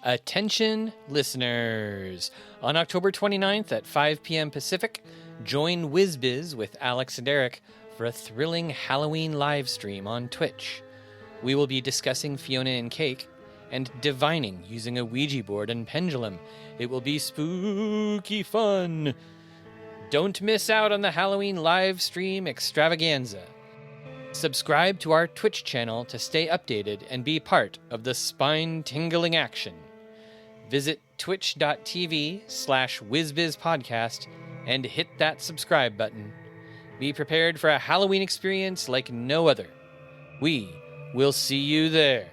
Attention listeners! On October 29th at 5 p.m. Pacific, join WizBiz with Alex and Eric for a thrilling Halloween live stream on Twitch. We will be discussing Fiona and Cake and divining using a Ouija board and pendulum. It will be spooky fun! Don't miss out on the Halloween live stream extravaganza. Subscribe to our Twitch channel to stay updated and be part of the spine-tingling action. Visit twitch.tv/WizBizPodcast and hit that subscribe button. Be prepared for a Halloween experience like no other. We will see you there.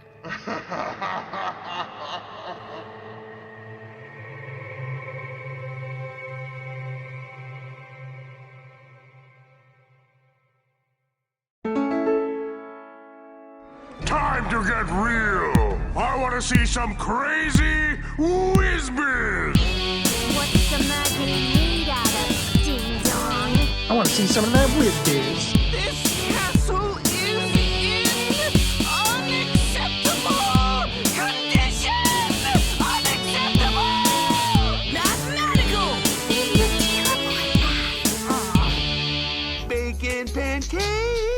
Time to get real! I want to see some crazy whiz-biz! What's the magic made out of, ding dong? I want to see some of that whiz-biz. This castle is in unacceptable condition! Unacceptable! Mathematical! You terrible. Bacon pancake!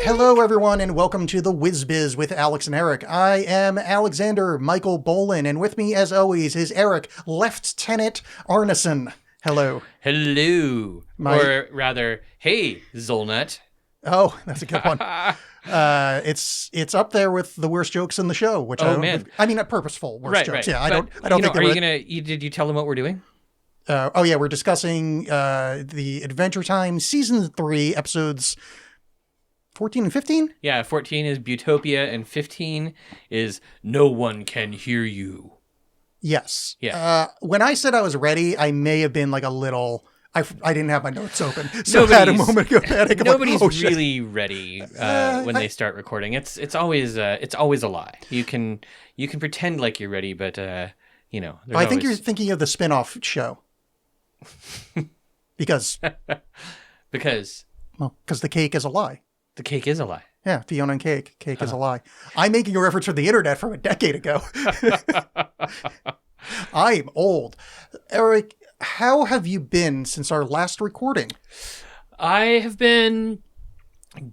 Hello, everyone, and welcome to the WizBiz with Alex and Eric. I am Alexander Michael Bolin, and with me, as always, is Eric Lieutenant Arneson. Hello. Hello. Or rather, hey, Zolnut. Oh, that's a good one. It's up there with the worst jokes in the show, which purposeful worst jokes. Right. Yeah, I But, don't think are they're you gonna? Did you tell them what we're doing? we're discussing the Adventure Time Season 3 episodes 14 and 15? Yeah, 14 is Butopia, and 15 is No One Can Hear You. Yes. Yeah. When I said I was ready, I may have been like a little... I didn't have my notes open, so I had a moment ago panic. Nobody's like, oh, really ready when they start recording. It's always a lie. You can pretend like you're ready, but I think you're thinking of the spin-off show. Because the cake is a lie. The cake is a lie. Yeah, Fiona and Cake. Cake is a lie. I'm making a reference from the internet from a decade ago. I'm old. Eric, how have you been since our last recording? I have been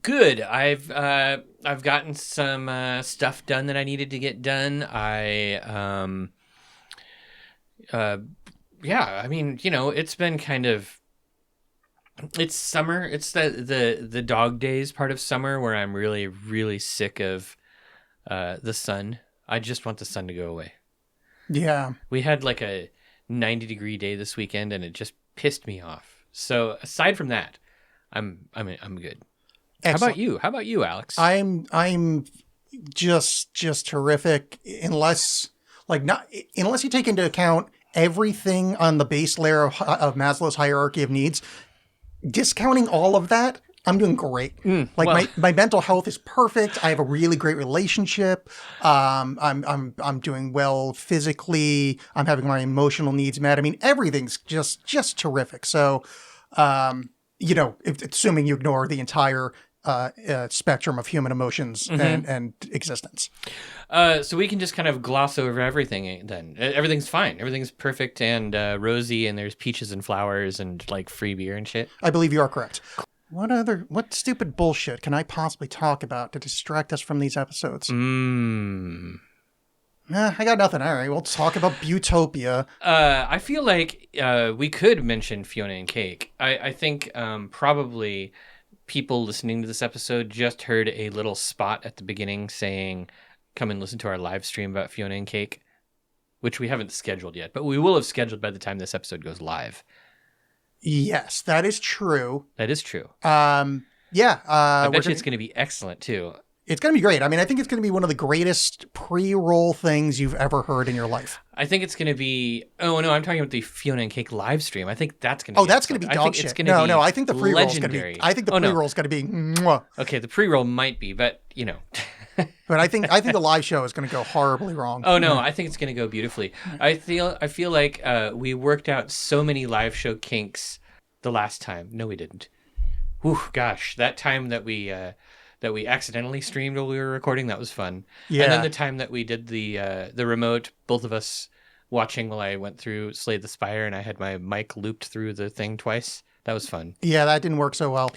good. I've gotten some stuff done that I needed to get done. It's been kind of... It's summer. It's the dog days part of summer where I'm really, really sick of the sun. I just want the sun to go away. Yeah. We had like a 90-degree day this weekend, and it just pissed me off. So aside from that, I'm good. Excellent. How about you, Alex? I'm just terrific. Unless you take into account everything on the base layer of Maslow's hierarchy of needs. Discounting all of that, I'm doing great. My mental health is perfect. I have a really great relationship. I'm doing well physically. I'm having my emotional needs met. I mean, everything's just terrific. So, assuming you ignore the entire spectrum of human emotions and existence. So we can just kind of gloss over everything then. Everything's fine. Everything's perfect and rosy, and there's peaches and flowers and like free beer and shit. I believe you are correct. What stupid bullshit can I possibly talk about to distract us from these episodes? I got nothing. All right, we'll talk about Butopia. I feel like we could mention Fiona and Cake. I think probably people listening to this episode just heard a little spot at the beginning saying, come and listen to our live stream about Fiona and Cake, which we haven't scheduled yet, but we will have scheduled by the time this episode goes live. Yes, that is true. That is true. I bet you it's going to be excellent too. It's going to be great. I mean, I think it's going to be one of the greatest pre-roll things you've ever heard in your life. I think it's going to be... Oh, no, I'm talking about the Fiona and Cake live stream. I think that's going to be... Oh, that's going to be dog shit. I think the pre-roll is going to be... I think the pre-roll is going to be... Mwah. Okay, the pre-roll might be, but, But I think the live show is going to go horribly wrong. Oh, no, I think it's going to go beautifully. I feel like we worked out so many live show kinks the last time. No, we didn't. Whew, gosh, that time that we accidentally streamed while we were recording, that was fun. Yeah. And then the time that we did the remote, both of us watching while I went through Slay the Spire, and I had my mic looped through the thing twice. That was fun. Yeah, that didn't work so well.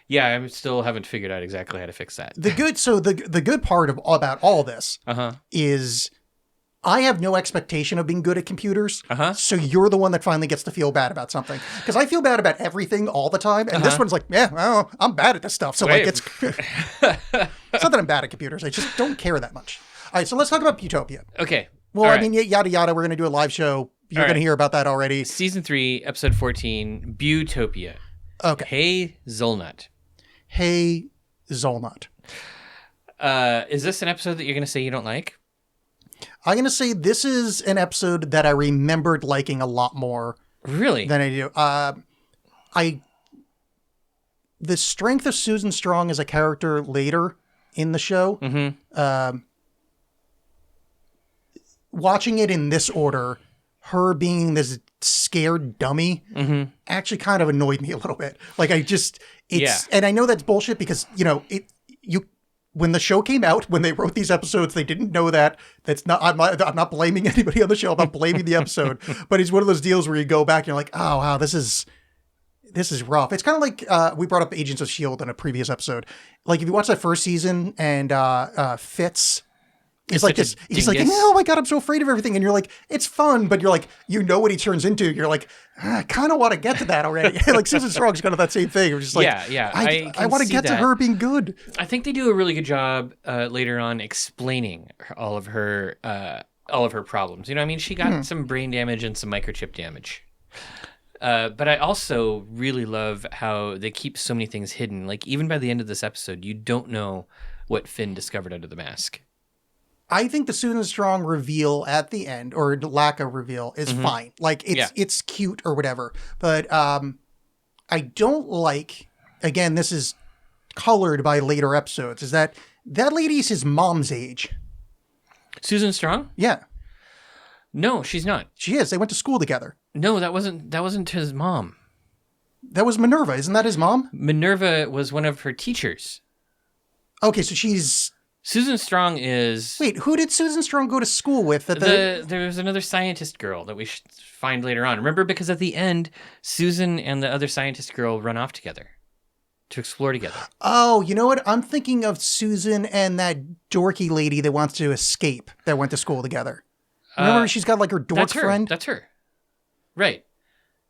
Yeah, I still haven't figured out exactly how to fix that. The good part about all this is I have no expectation of being good at computers. So you're the one that finally gets to feel bad about something. Because I feel bad about everything all the time. And this one's like, yeah, well, I'm bad at this stuff. So like it's it's not that I'm bad at computers. I just don't care that much. All right, so let's talk about Utopia. Okay. Well, All I right. mean, yada yada, we're gonna do a live show. You're gonna hear about that already. Season 3, episode 14, Butopia. Okay. Hey Zolnut. Hey Zolnut. Is this an episode that you're gonna say you don't like? I'm gonna say this is an episode that I remembered liking a lot more. Really? Than I do. The strength of Susan Strong as a character later in the show. Watching it in this order, her being this scared dummy, actually kind of annoyed me a little bit. Like and I know that's bullshit because when the show came out, when they wrote these episodes, they didn't know that. That's not. I'm not blaming anybody on the show. I'm not blaming the episode. But it's one of those deals where you go back and you're like, oh wow, this is rough. It's kind of like we brought up Agents of S.H.I.E.L.D. in a previous episode. Like if you watch that first season and Fitz. It's like this. He's like, oh my god, I'm so afraid of everything. And you're like, it's fun, but you're like, what he turns into. You're like, I kind of want to get to that already. Like Susan Strong's kind of that same thing. We're just like, I want to get to her being good. I think they do a really good job later on explaining all of her problems. You know, I mean, she got some brain damage and some microchip damage. But I also really love how they keep so many things hidden. Like even by the end of this episode, you don't know what Finn discovered under the mask. I think the Susan Strong reveal at the end, or lack of reveal, is fine. Like it's cute or whatever. But I don't like. Again, this is colored by later episodes. Is that lady's his mom's age? Susan Strong? Yeah. No, she's not. She is. They went to school together. No, that wasn't his mom. That was Minerva. Isn't that his mom? Minerva was one of her teachers. Okay, so she's. Susan Strong is... Wait, who did Susan Strong go to school with? There was another scientist girl that we should find later on. Remember, because at the end, Susan and the other scientist girl run off together to explore together. Oh, you know what? I'm thinking of Susan and that dorky lady that wants to escape that went to school together. Remember, she's got like her dork friend? That's her. Right.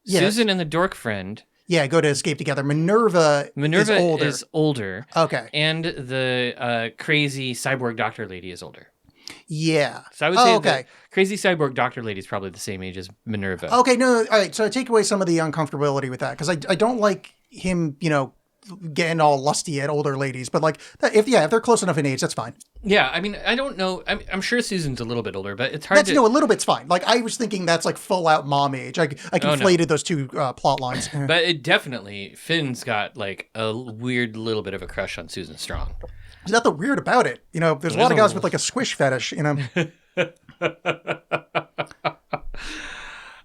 Yes. Susan and the dork friend... Yeah, go to escape together. Minerva is older. Okay. And the crazy cyborg doctor lady is older. Yeah. So I would say the crazy cyborg doctor lady is probably the same age as Minerva. Okay, no, all right. So I take away some of the uncomfortability with that because I don't like him, getting all lusty at older ladies. But like, if they're close enough in age, that's fine. Yeah, I mean, I don't know. I'm sure Susan's a little bit older, but it's hard a little bit's fine. Like, I was thinking that's like full out mom age. I conflated those two plot lines. But it definitely, Finn's got like a weird little bit of a crush on Susan Strong. There's nothing weird about it. There's a lot of guys with like a squish fetish,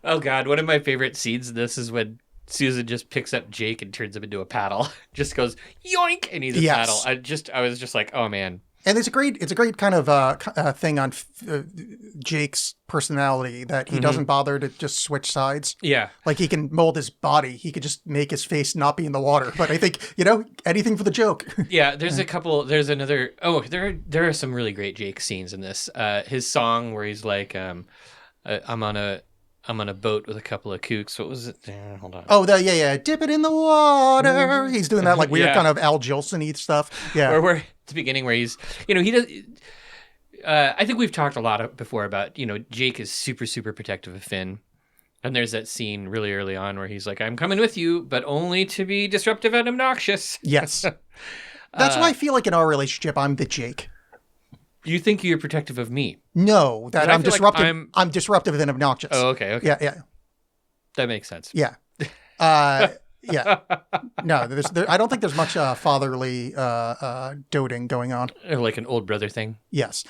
Oh God, one of my favorite scenes in this is when Susan just picks up Jake and turns him into a paddle. Just goes yoink, and he's a paddle. I was just like, oh man. And it's a great kind of thing on Jake's personality that he doesn't bother to just switch sides. Yeah, like he can mold his body. He could just make his face not be in the water. But I think anything for the joke. Yeah, there's a couple. There's another. Oh, there are some really great Jake scenes in this. His song where he's like, I'm on a boat with a couple of kooks. What was it? Hold on. Oh, yeah. Dip it in the water. He's doing that like weird kind of Al Jolson-y stuff. Yeah. Or where at the beginning where he's, he does. I think we've talked a lot before about, Jake is super, super protective of Finn. And there's that scene really early on where he's like, I'm coming with you, but only to be disruptive and obnoxious. Yes. That's why I feel like in our relationship, I'm the Jake. You think you're protective of me? No, that I'm disruptive. Like I'm disruptive and obnoxious. Oh, okay. Yeah. That makes sense. Yeah. Yeah. No, I don't think there's much fatherly doting going on. Like an old brother thing? Yes.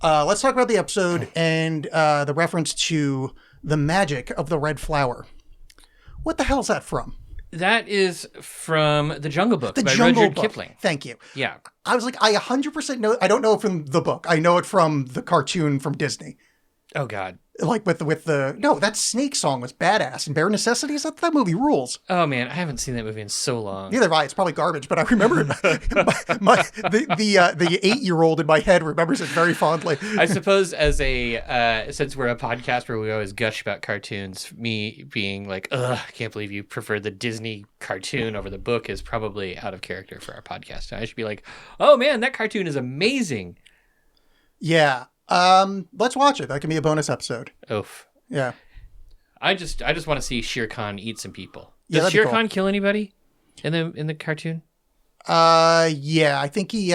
Let's talk about the episode and the reference to the magic of the red flower. What the hell is that from? That is from The Jungle Book by Rudyard Kipling. Thank you. Yeah. I was like, I 100% know. I don't know it from the book. I know it from the cartoon from Disney. Oh, God. Like with the no, that Snake song was badass. And Bare Necessities, that movie rules. Oh man, I haven't seen that movie in so long. Neither have I. It's probably garbage, but I remember it. The 8-year-old in my head remembers it very fondly. I suppose as a since we're a podcast where we always gush about cartoons, me being like, ugh, I can't believe you prefer the Disney cartoon over the book is probably out of character for our podcast. I should be like, oh man, that cartoon is amazing. Yeah. Let's watch it. That can be a bonus episode. Oof. Yeah. I just want to see Shere Khan eat some people. Yeah, Does that'd be Shere cool. Khan kill anybody in the cartoon? Yeah, I think he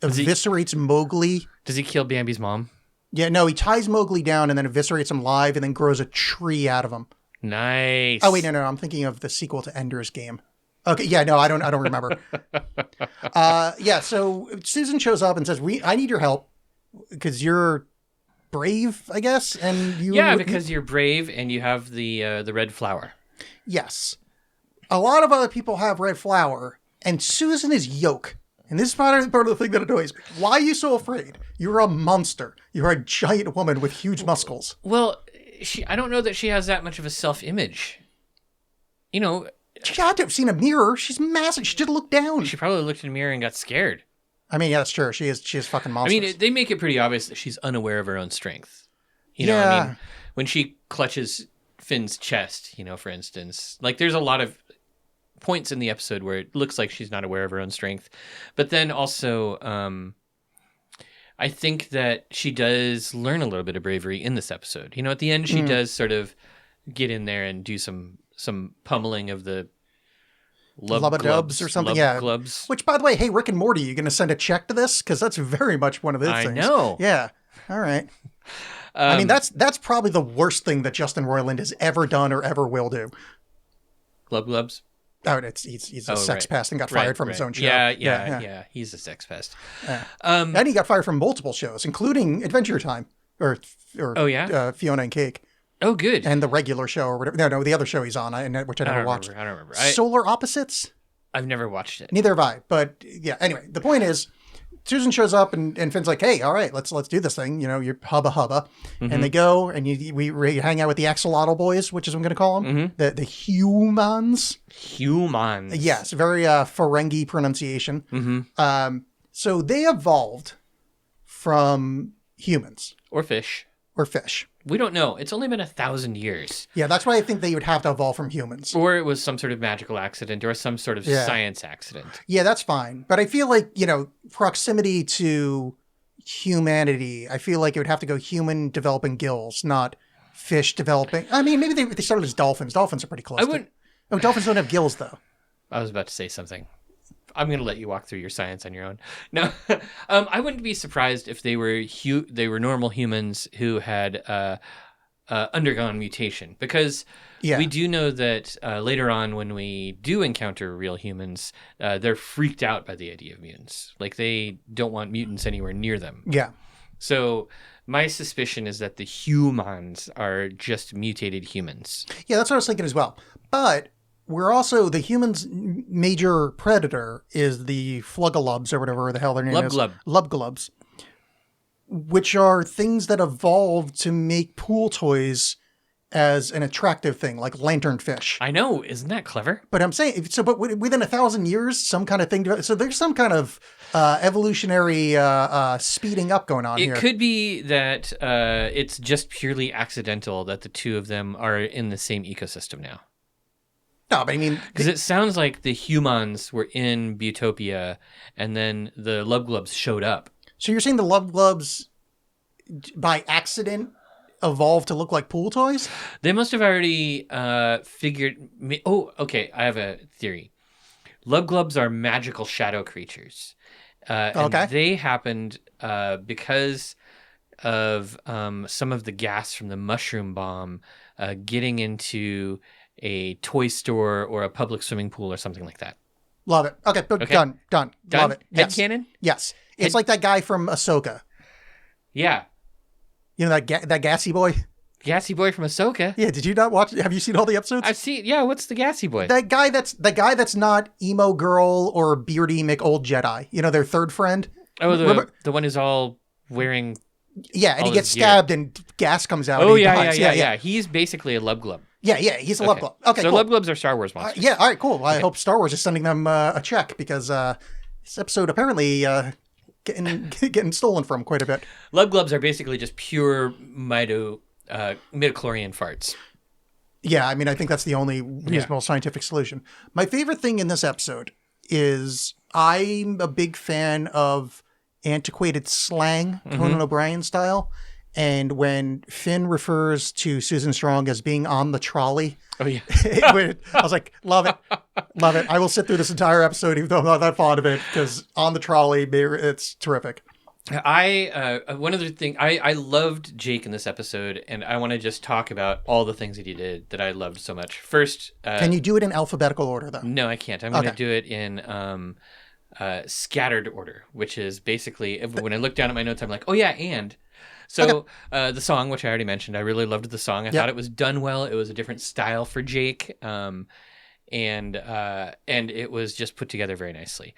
eviscerates Mowgli. Does he kill Bambi's mom? Yeah, no, he ties Mowgli down and then eviscerates him live and then grows a tree out of him. Nice. Oh wait, no, I'm thinking of the sequel to Ender's Game. Okay, yeah, no, I don't remember. Yeah, so Susan shows up and says, I need your help because you're brave, I guess, and you. Yeah, because you're brave and you have the red flower. Yes, a lot of other people have red flower, and Susan is yolk. And this is part of the thing that annoys me. Why are you so afraid? You're a monster. You're a giant woman with huge muscles. Well, I don't know that she has that much of a self-image. You know, She had to have seen a mirror. She's massive. She just looked down. she probably looked in the mirror and got scared. I mean, yeah, that's true. She is fucking I monstrous. mean, they make it pretty obvious that she's unaware of her own strength. You know, I Yeah. mean, when she clutches Finn's chest, for instance, like there's a lot of points in the episode where it looks like she's not aware of her own strength. But then also, I think that she does learn a little bit of bravery in this episode. At the end, she does sort of get in there and do some pummeling of the Lubba-dubs or something, yeah. Glubs. Which, by the way, hey, Rick and Morty, you going to send a check to this? Because that's very much one of those I things. know. Yeah. All right. I mean, that's probably the worst thing that Justin Roiland has ever done or ever will do. Glubs. Oh, he's a sex pest and got fired from his own show. Yeah. He's a sex pest. And he got fired from multiple shows, including Adventure Time or Oh, yeah? Fiona and Cake Oh, good. and the regular show or whatever. No, the other show he's on, which I never watched. I don't remember. Solar Opposites? I've never watched it. Neither have I. But yeah, anyway, the point is, Susan shows up and Finn's like, hey, all right, let's do this thing. You're hubba. And they go and we hang out with the axolotl boys, which is what I'm going to call them. The humans. Humans. Yes, very Ferengi pronunciation. So they evolved from humans Or fish. or fish. We don't know. It's only been 1,000 years. Yeah, that's why I think they would have to evolve from humans. Or it was some sort of magical accident or some sort of Yeah. science accident. Yeah, that's fine. But I feel like, proximity to humanity, I feel like it would have to go human developing gills, not fish developing. I mean, maybe they started as dolphins. Dolphins are pretty close. I wouldn't. Oh, dolphins don't have gills, though. I was about to say something. I'm going to let you walk through your science on your own. No, I wouldn't be surprised if they were normal humans who had undergone mutation, because Yeah. we do know that later on when we do encounter real humans, they're freaked out by the idea of mutants. Like they don't want mutants anywhere near them. Yeah. So my suspicion is that the humans are just mutated humans. Yeah, that's what I was thinking as well. But we're also, the humans' major predator is the fluggalubs or whatever the hell their name Lubglub. is. Lubglubs. Which are things that evolved to make pool toys as an attractive thing, like lanternfish. I know, isn't that clever? But I'm saying, but within 1,000 years, some kind of thing. So there's some kind of evolutionary speeding up going on here. It could be that it's just purely accidental that the two of them are in the same ecosystem now. No, but I mean, Because it sounds like the humans were in Butopia and then the Lubglubs showed up. so you're saying the Lubglubs, by accident, evolved to look like pool toys? They must have already figured... Oh, okay, I have a theory. Lubglubs are magical shadow creatures. And Okay. they happened because of some of the gas from the mushroom bomb getting into a toy store or a public swimming pool or something like that. Love it. Okay, Okay. done. Love it. Yes. Headcanon? Yes. It's Head- like that guy from Ahsoka. Yeah. You know that gassy boy? Gassy boy from Ahsoka. Yeah, did you not watch? Have you seen all the episodes? I've seen... Yeah, what's the gassy boy? The guy that's not emo girl or beardy McOld Jedi. You know, their third friend. Oh, Remember- the one who's all wearing Yeah, and all he gets his gear. stabbed and gas comes out. Oh, and he yeah, dies. yeah. He's basically a Lub Glub. Yeah, he's a love glove. Okay, so cool. Lub Glubs are Star Wars monsters. Yeah, all right, cool. I hope Star Wars is sending them a check because this episode apparently getting stolen from quite a bit. Lub Glubs are basically just pure midichlorian farts. Yeah, I mean, I think that's the only reasonable scientific solution. My favorite thing in this episode is I'm a big fan of antiquated slang, Conan O'Brien style. And when Finn refers to Susan Strong as being on the trolley, Oh, yeah. I was like, love it. Love it. I will sit through this entire episode, even though I'm not that fond of it, because on the trolley, it's terrific. One other thing, I loved Jake in this episode, and I want to just talk about all the things that he did that I loved so much. First, Can you do it in alphabetical order, though? no, I can't. I'm going to do it in scattered order, which is basically when I look down at my notes, I'm like, oh yeah, and. So the song, which I already mentioned, I really loved the song. I thought it was done well. It was a different style for Jake, and it was just put together very nicely.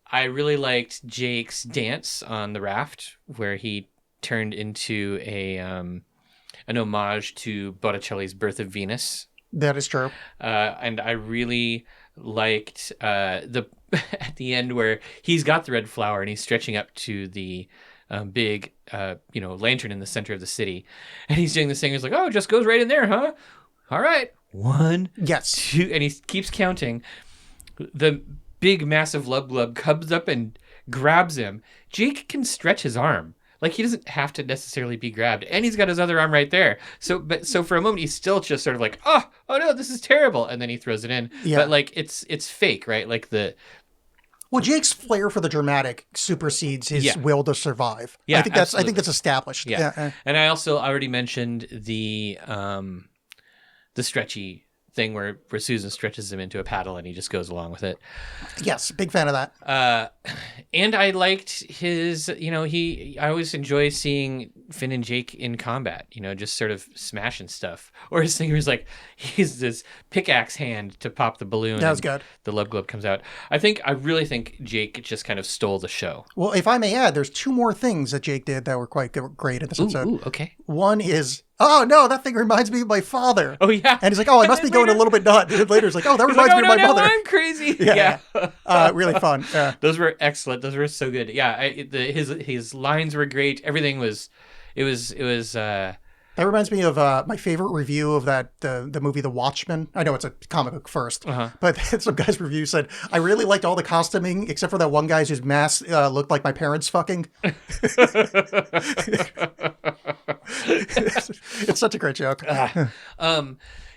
I really liked Jake's dance on the raft, where he turned into an homage to Botticelli's Birth of Venus. That is true. And I really liked at the end where he's got the red flower and he's stretching up to the big lantern in the center of the city, and he's doing this thing. He's like, oh, it just goes right in there, huh? All right, 1, Yes. 2, and he keeps counting. The big massive Lub Glub comes up and grabs him. Jake can stretch his arm. Like, he doesn't have to necessarily be grabbed, and he's got his other arm right there. So for a moment, he's still just sort of like, oh no, this is terrible, and then he throws it in. Yeah. But like, it's fake, right? Like Well, Jake's flair for the dramatic supersedes his will to survive. Yeah, I think that's established. Yeah. And I also already mentioned the stretchy thing where Susan stretches him into a paddle and he just goes along with it. Yes, big fan of that. And I liked his, I always enjoy seeing Finn and Jake in combat, just sort of smashing stuff. Or his thing was like, he's this pickaxe hand to pop the balloon. That was good. The Lub Glub comes out. I really think Jake just kind of stole the show. Well, if I may add, there's 2 more things that Jake did that were quite great in this episode. Ooh, okay. One is, oh no, that thing reminds me of my father. Oh, yeah. And he's like, oh, I must be going a little bit nuts. And later he's like, oh, that reminds me of my mother. I'm crazy. Yeah. Really fun. Yeah. Those were excellent. Those were so good. Yeah, his lines were great. Everything was. It was. That reminds me of my favorite review of the movie The Watchmen. I know it's a comic book first, but some guy's review said, I really liked all the costuming except for that one guy's whose mask looked like my parents fucking. It's such a great joke.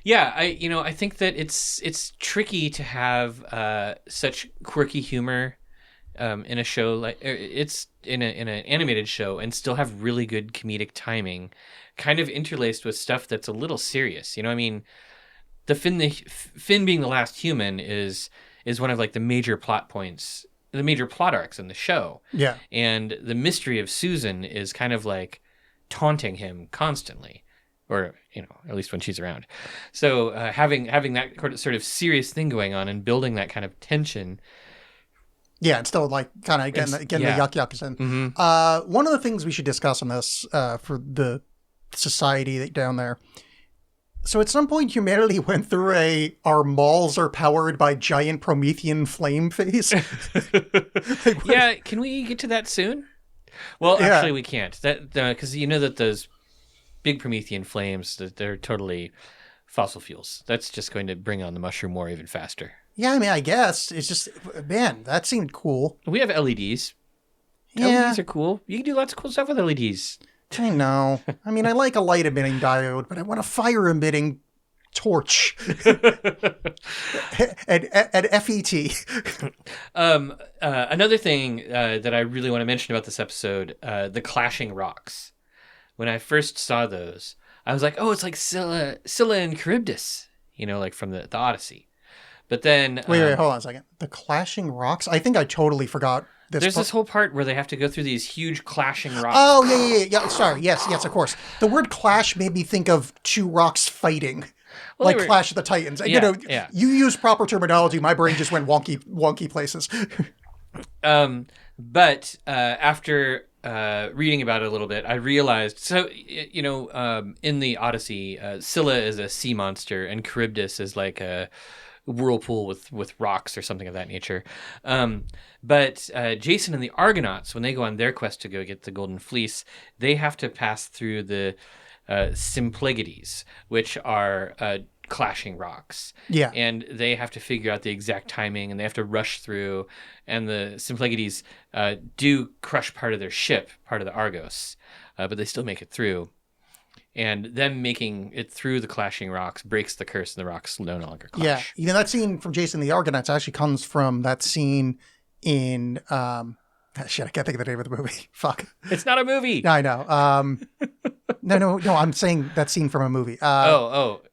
Yeah, I think that it's tricky to have such quirky humor in a show like it's in an animated show and still have really good comedic timing, kind of interlaced with stuff that's a little serious. I mean, the Finn being the last human is one of like the major plot points, the major plot arcs in the show. Yeah, and the mystery of Susan is kind of like taunting him constantly. Or, at least when she's around. So having that sort of serious thing going on and building that kind of tension. Yeah, it's still like kind of getting the yuck in. Mm-hmm. One of the things we should discuss on this for the society down there. So at some point, humanity went through our malls are powered by giant Promethean flame phase. Yeah, can we get to that soon? Well, actually, we can't. That because that those big Promethean flames, that they're totally fossil fuels. That's just going to bring on the mushroom war even faster. Yeah, I mean, I guess. It's just, man, that seemed cool. We have LEDs. Yeah. LEDs are cool. You can do lots of cool stuff with LEDs. I know. I mean, I like a light emitting diode, but I want a fire emitting torch. at FET. Another thing that I really want to mention about this episode, the clashing rocks. When I first saw those, I was like, oh, it's like Scylla and Charybdis, like from the Odyssey. But then... Wait, hold on a second. The clashing rocks? I think I totally forgot this. There's this whole part where they have to go through these huge clashing rocks. Oh, yeah. Sorry. Yes, of course. The word clash made me think of 2 rocks fighting. Well, like Clash of the Titans. Yeah, you use proper terminology. My brain just went wonky places. But after reading about it a little bit, I realized, so, in the Odyssey, Scylla is a sea monster and Charybdis is like a whirlpool with rocks or something of that nature. But Jason and the Argonauts, when they go on their quest to go get the Golden Fleece, they have to pass through the Symplegades, which are clashing rocks. Yeah. And they have to figure out the exact timing, and they have to rush through. And the Symplegades do crush part of their ship, part of the Argos, but they still make it through. And them making it through the clashing rocks breaks the curse, and the rocks no longer clash. Yeah. That scene from Jason the Argonauts actually comes from that scene in... shit, I can't think of the name of the movie. Fuck. It's not a movie. I know. No, I'm saying that scene from a movie.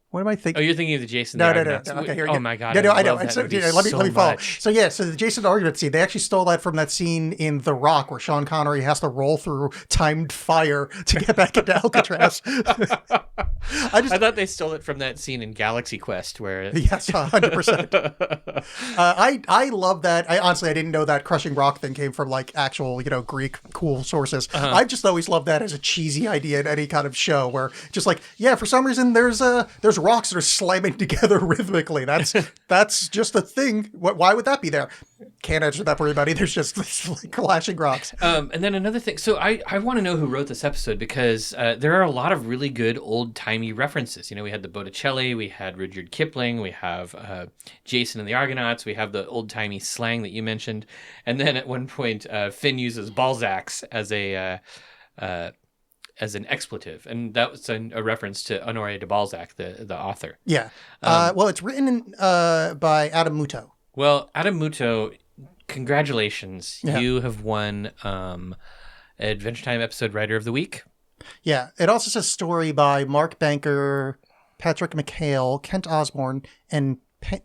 What am I thinking? Oh, you're thinking of the Jason. No. the Argonauts. Okay, here we Oh go. my god. No, I know. love that So, movie let me follow. much. So the Jason Argonauts scene, they actually stole that from that scene in The Rock where Sean Connery has to roll through timed fire to get back into Alcatraz. I thought they stole it from that scene in Galaxy Quest where. Yes, 100%. I love that. Honestly, I didn't know that crushing rock thing came from like actual, Greek cool sources. I just always loved that as a cheesy idea in any kind of show where just like, for some reason there's rocks that are slamming together rhythmically. That's just a thing. Why would that be there? Can't answer that for everybody. There's just like clashing rocks. And then another thing. So I want to know who wrote this episode because there are a lot of really good old-timey references. We had the Botticelli, we had Rudyard Kipling, we have Jason and the Argonauts, we have the old-timey slang that you mentioned. And then at one point, Finn uses Balzacs as an expletive, and that was a reference to Honoré de Balzac, the author. Yeah. Well, it's written by Adam Muto. Well, Adam Muto, congratulations. Yeah. You have won Adventure Time Episode Writer of the Week. Yeah. It also says story by Mark Banker, Patrick McHale, Kent Osborne, and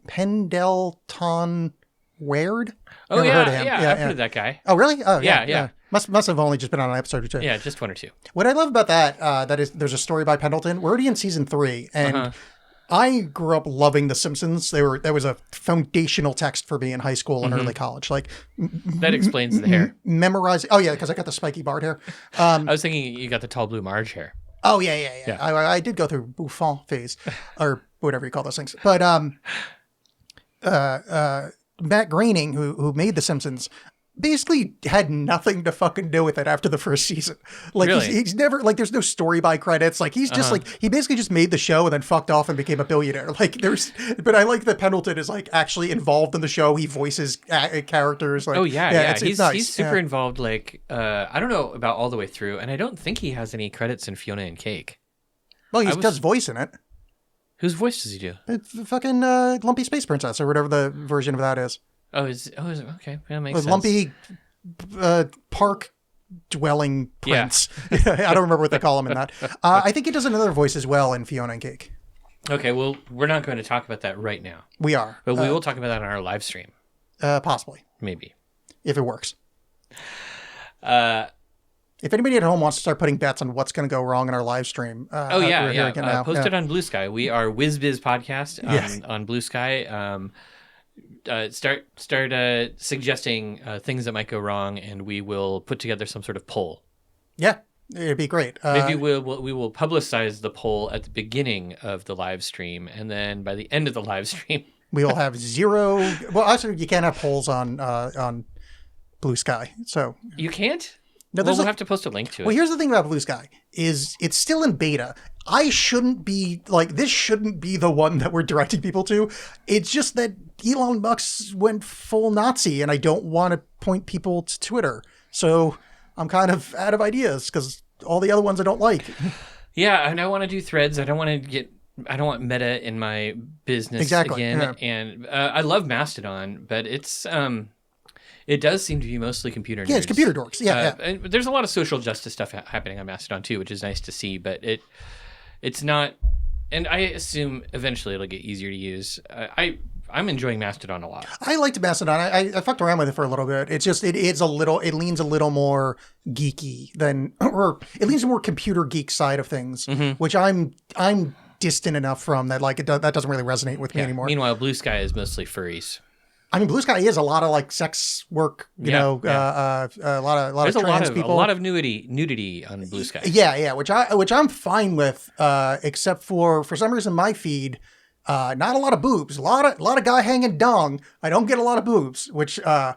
Pendleton Waird. Oh, Never yeah, heard of him. I've heard of that guy. Oh, really? Oh, Yeah. Must have only just been on an episode or two. Yeah, just one or two. What I love about that is there's a story by Pendleton. We're already in season 3, and I grew up loving The Simpsons. That was a foundational text for me in high school and early college. Like That explains the hair. memorizing. Oh yeah, because I got the spiky bard hair. I was thinking you got the tall blue Marge hair. Oh yeah. I did go through Buffon phase, or whatever you call those things. But Matt Groening, who made The Simpsons, basically had nothing to fucking do with it after the first season. Like Really? he's never like there's no story by credits. Like he's just like he basically just made the show and then fucked off and became a billionaire. Like but I like that Pendleton is like actually involved in the show. He voices characters. Like, He's nice. he's super involved. Like I don't know about all the way through, and I don't think he has any credits in Fiona and Cake. Well, he does voice in it. Whose voice does he do? It's the fucking Lumpy Space Princess or whatever the version of that is. Is it? Okay, that makes sense. Lumpy park dwelling prince. I don't remember what they call him in that. I think he does another voice as well in Fiona and Cake. Okay, well, we're not going to talk about that right now, We are. but we will talk about that on our live stream, Possibly, maybe. if it works. Uh, If anybody at home wants to start putting bets on what's going to go wrong in our live stream, post it on Blue Sky. We are WizBiz Podcast on Blue Sky. Start suggesting things that might go wrong, and we will put together some sort of poll. Yeah, it'd be great. Maybe we will publicize the poll at the beginning of the live stream, and then by the end of the live stream, we will have zero. Well, actually, you can't have polls on Blue Sky, so you can't. No, We'll have to post a link to it. Well, here's the thing about Blue Sky is it's still in beta. I shouldn't be this shouldn't be the one that we're directing people to. It's just that Elon Musk went full Nazi and I don't want to point people to Twitter. So I'm kind of out of ideas because all the other ones I don't like. Yeah, and I want to do threads. I don't want Meta in my business again. Yeah. And I love Mastodon, but it's it does seem to be mostly computer nerds. Yeah, it's computer dorks. Yeah. And there's a lot of social justice stuff happening on Mastodon too, which is nice to see. But it's not, and I assume eventually it'll get easier to use. I'm enjoying Mastodon a lot. I liked Mastodon. I fucked around with it for a little bit. It's just it leans a little more geeky or it leans a more computer geek side of things, which I'm distant enough from that that doesn't really resonate with me anymore. Meanwhile, Blue Sky is mostly furries. I mean, Blue Sky is a lot of like sex work, a lot There's of a lot trans of people. a lot of nudity on Blue Sky. Yeah, which I'm fine with, except for some reason my feed, not a lot of boobs, a lot of guy hanging dong. I don't get a lot of boobs, which I'm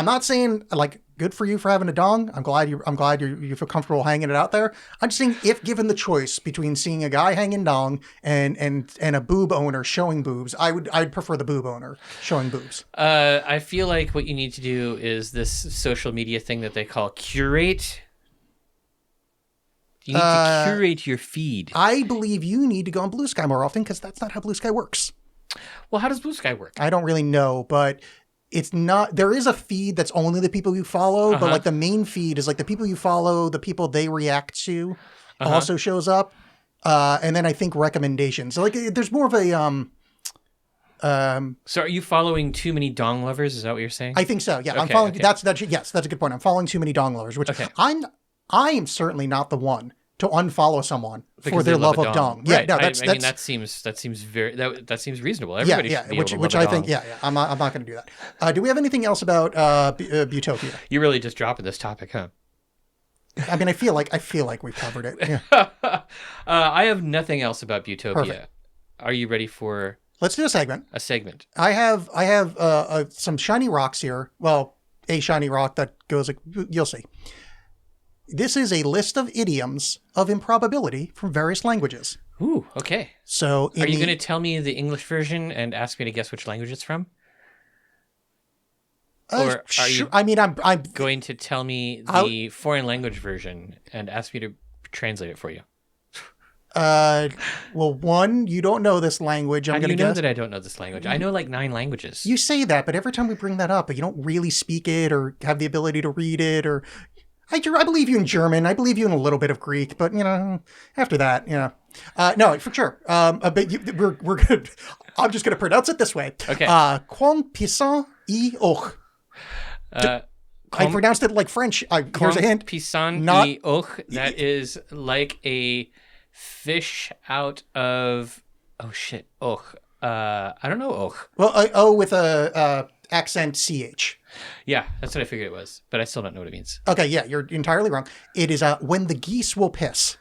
not saying like good for you for having a dong. I'm glad you feel comfortable hanging it out there. I'm just saying if given the choice between seeing a guy hanging dong and a boob owner showing boobs, I'd prefer the boob owner showing boobs. I feel like what you need to do is this social media thing that they call curate. You need to curate your feed. I believe you need to go on Blue Sky more often because that's not how Blue Sky works. Well, how does Blue Sky work? I don't really know, but it's not. There is a feed that's only the people you follow, but like the main feed is like the people you follow, the people they react to, also shows up, and then I think recommendations. So like, there's more of a So are you following too many dong lovers? Is that what you're saying? I think so. Yeah, I'm Okay, following. okay. That's yes, that's a good point. I'm following too many dong lovers, which I am certainly not the one to unfollow someone for Because their they love a of dong. Right. Yeah, no, I that's mean that seems very that seems reasonable. Everybody should be able to which love I a think dong. I'm not going to do that. Do we have anything else about Butopia? You're really just dropping this topic, huh? I mean, I feel like we've covered it. Yeah. I have nothing else about Butopia. Perfect. Are you ready for Let's do a segment. a segment? I have some shiny rocks here. Well, a shiny rock that goes. You'll see. This is a list of idioms of improbability from various languages. Ooh, okay. So, Are you going to tell me the English version and ask me to guess which language it's from? Or are you I mean, I'm going to tell me the foreign language version and ask me to translate it for you? well, one, you don't know this language. How I'm do going you to know guess. that I don't know this language? I know like 9 languages. You say that, but every time we bring that up, you don't really speak it or have the ability to read it. Or I believe you in German. I believe you in a little bit of Greek, but after that, no, for sure. But we're good. I'm just going to pronounce it this way. Okay. Quam puissant y och. I pronounced it like French. Here's a hint. Pissan Not- y och. That is like a fish out of och. I don't know och. Well, with a accent ch. Yeah, that's what I figured it was, but I still don't know what it means. Okay, yeah, you're entirely wrong. It is when the geese will piss.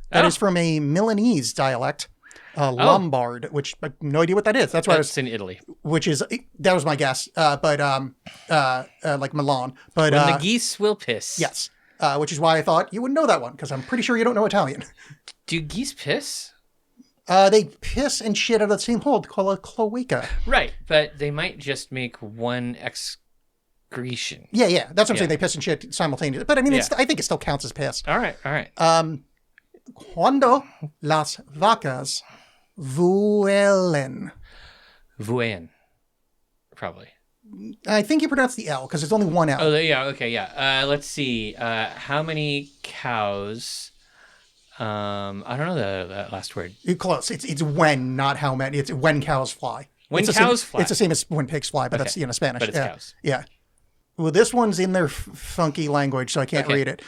That is from a Milanese dialect, Lombard, which I have no idea what that is. That's why That's in Italy. that was my guess. But like Milan. But When the geese will piss. yes, which is why I thought you would know that one because I'm pretty sure you don't know Italian. Do geese piss? They piss and shit out of the same hole called a cloaca. Right, but they might just make one excretion. Yeah, that's what I'm Yeah. saying. They piss and shit simultaneously. But I mean, I think it still counts as piss. All right. Cuando las vacas vuelen. Vuen. Probably. I think you pronounce the L because there's only one L. Oh, yeah, okay, yeah. Let's see. How many cows... I don't know that last word. You're close. It's when, not how many. It's when cows fly. When It's the cows same, fly. It's the same as when pigs fly, but Okay. that's Spanish. But it's yeah. cows. Yeah. Well, this one's in their funky language, so I can't Okay. read it.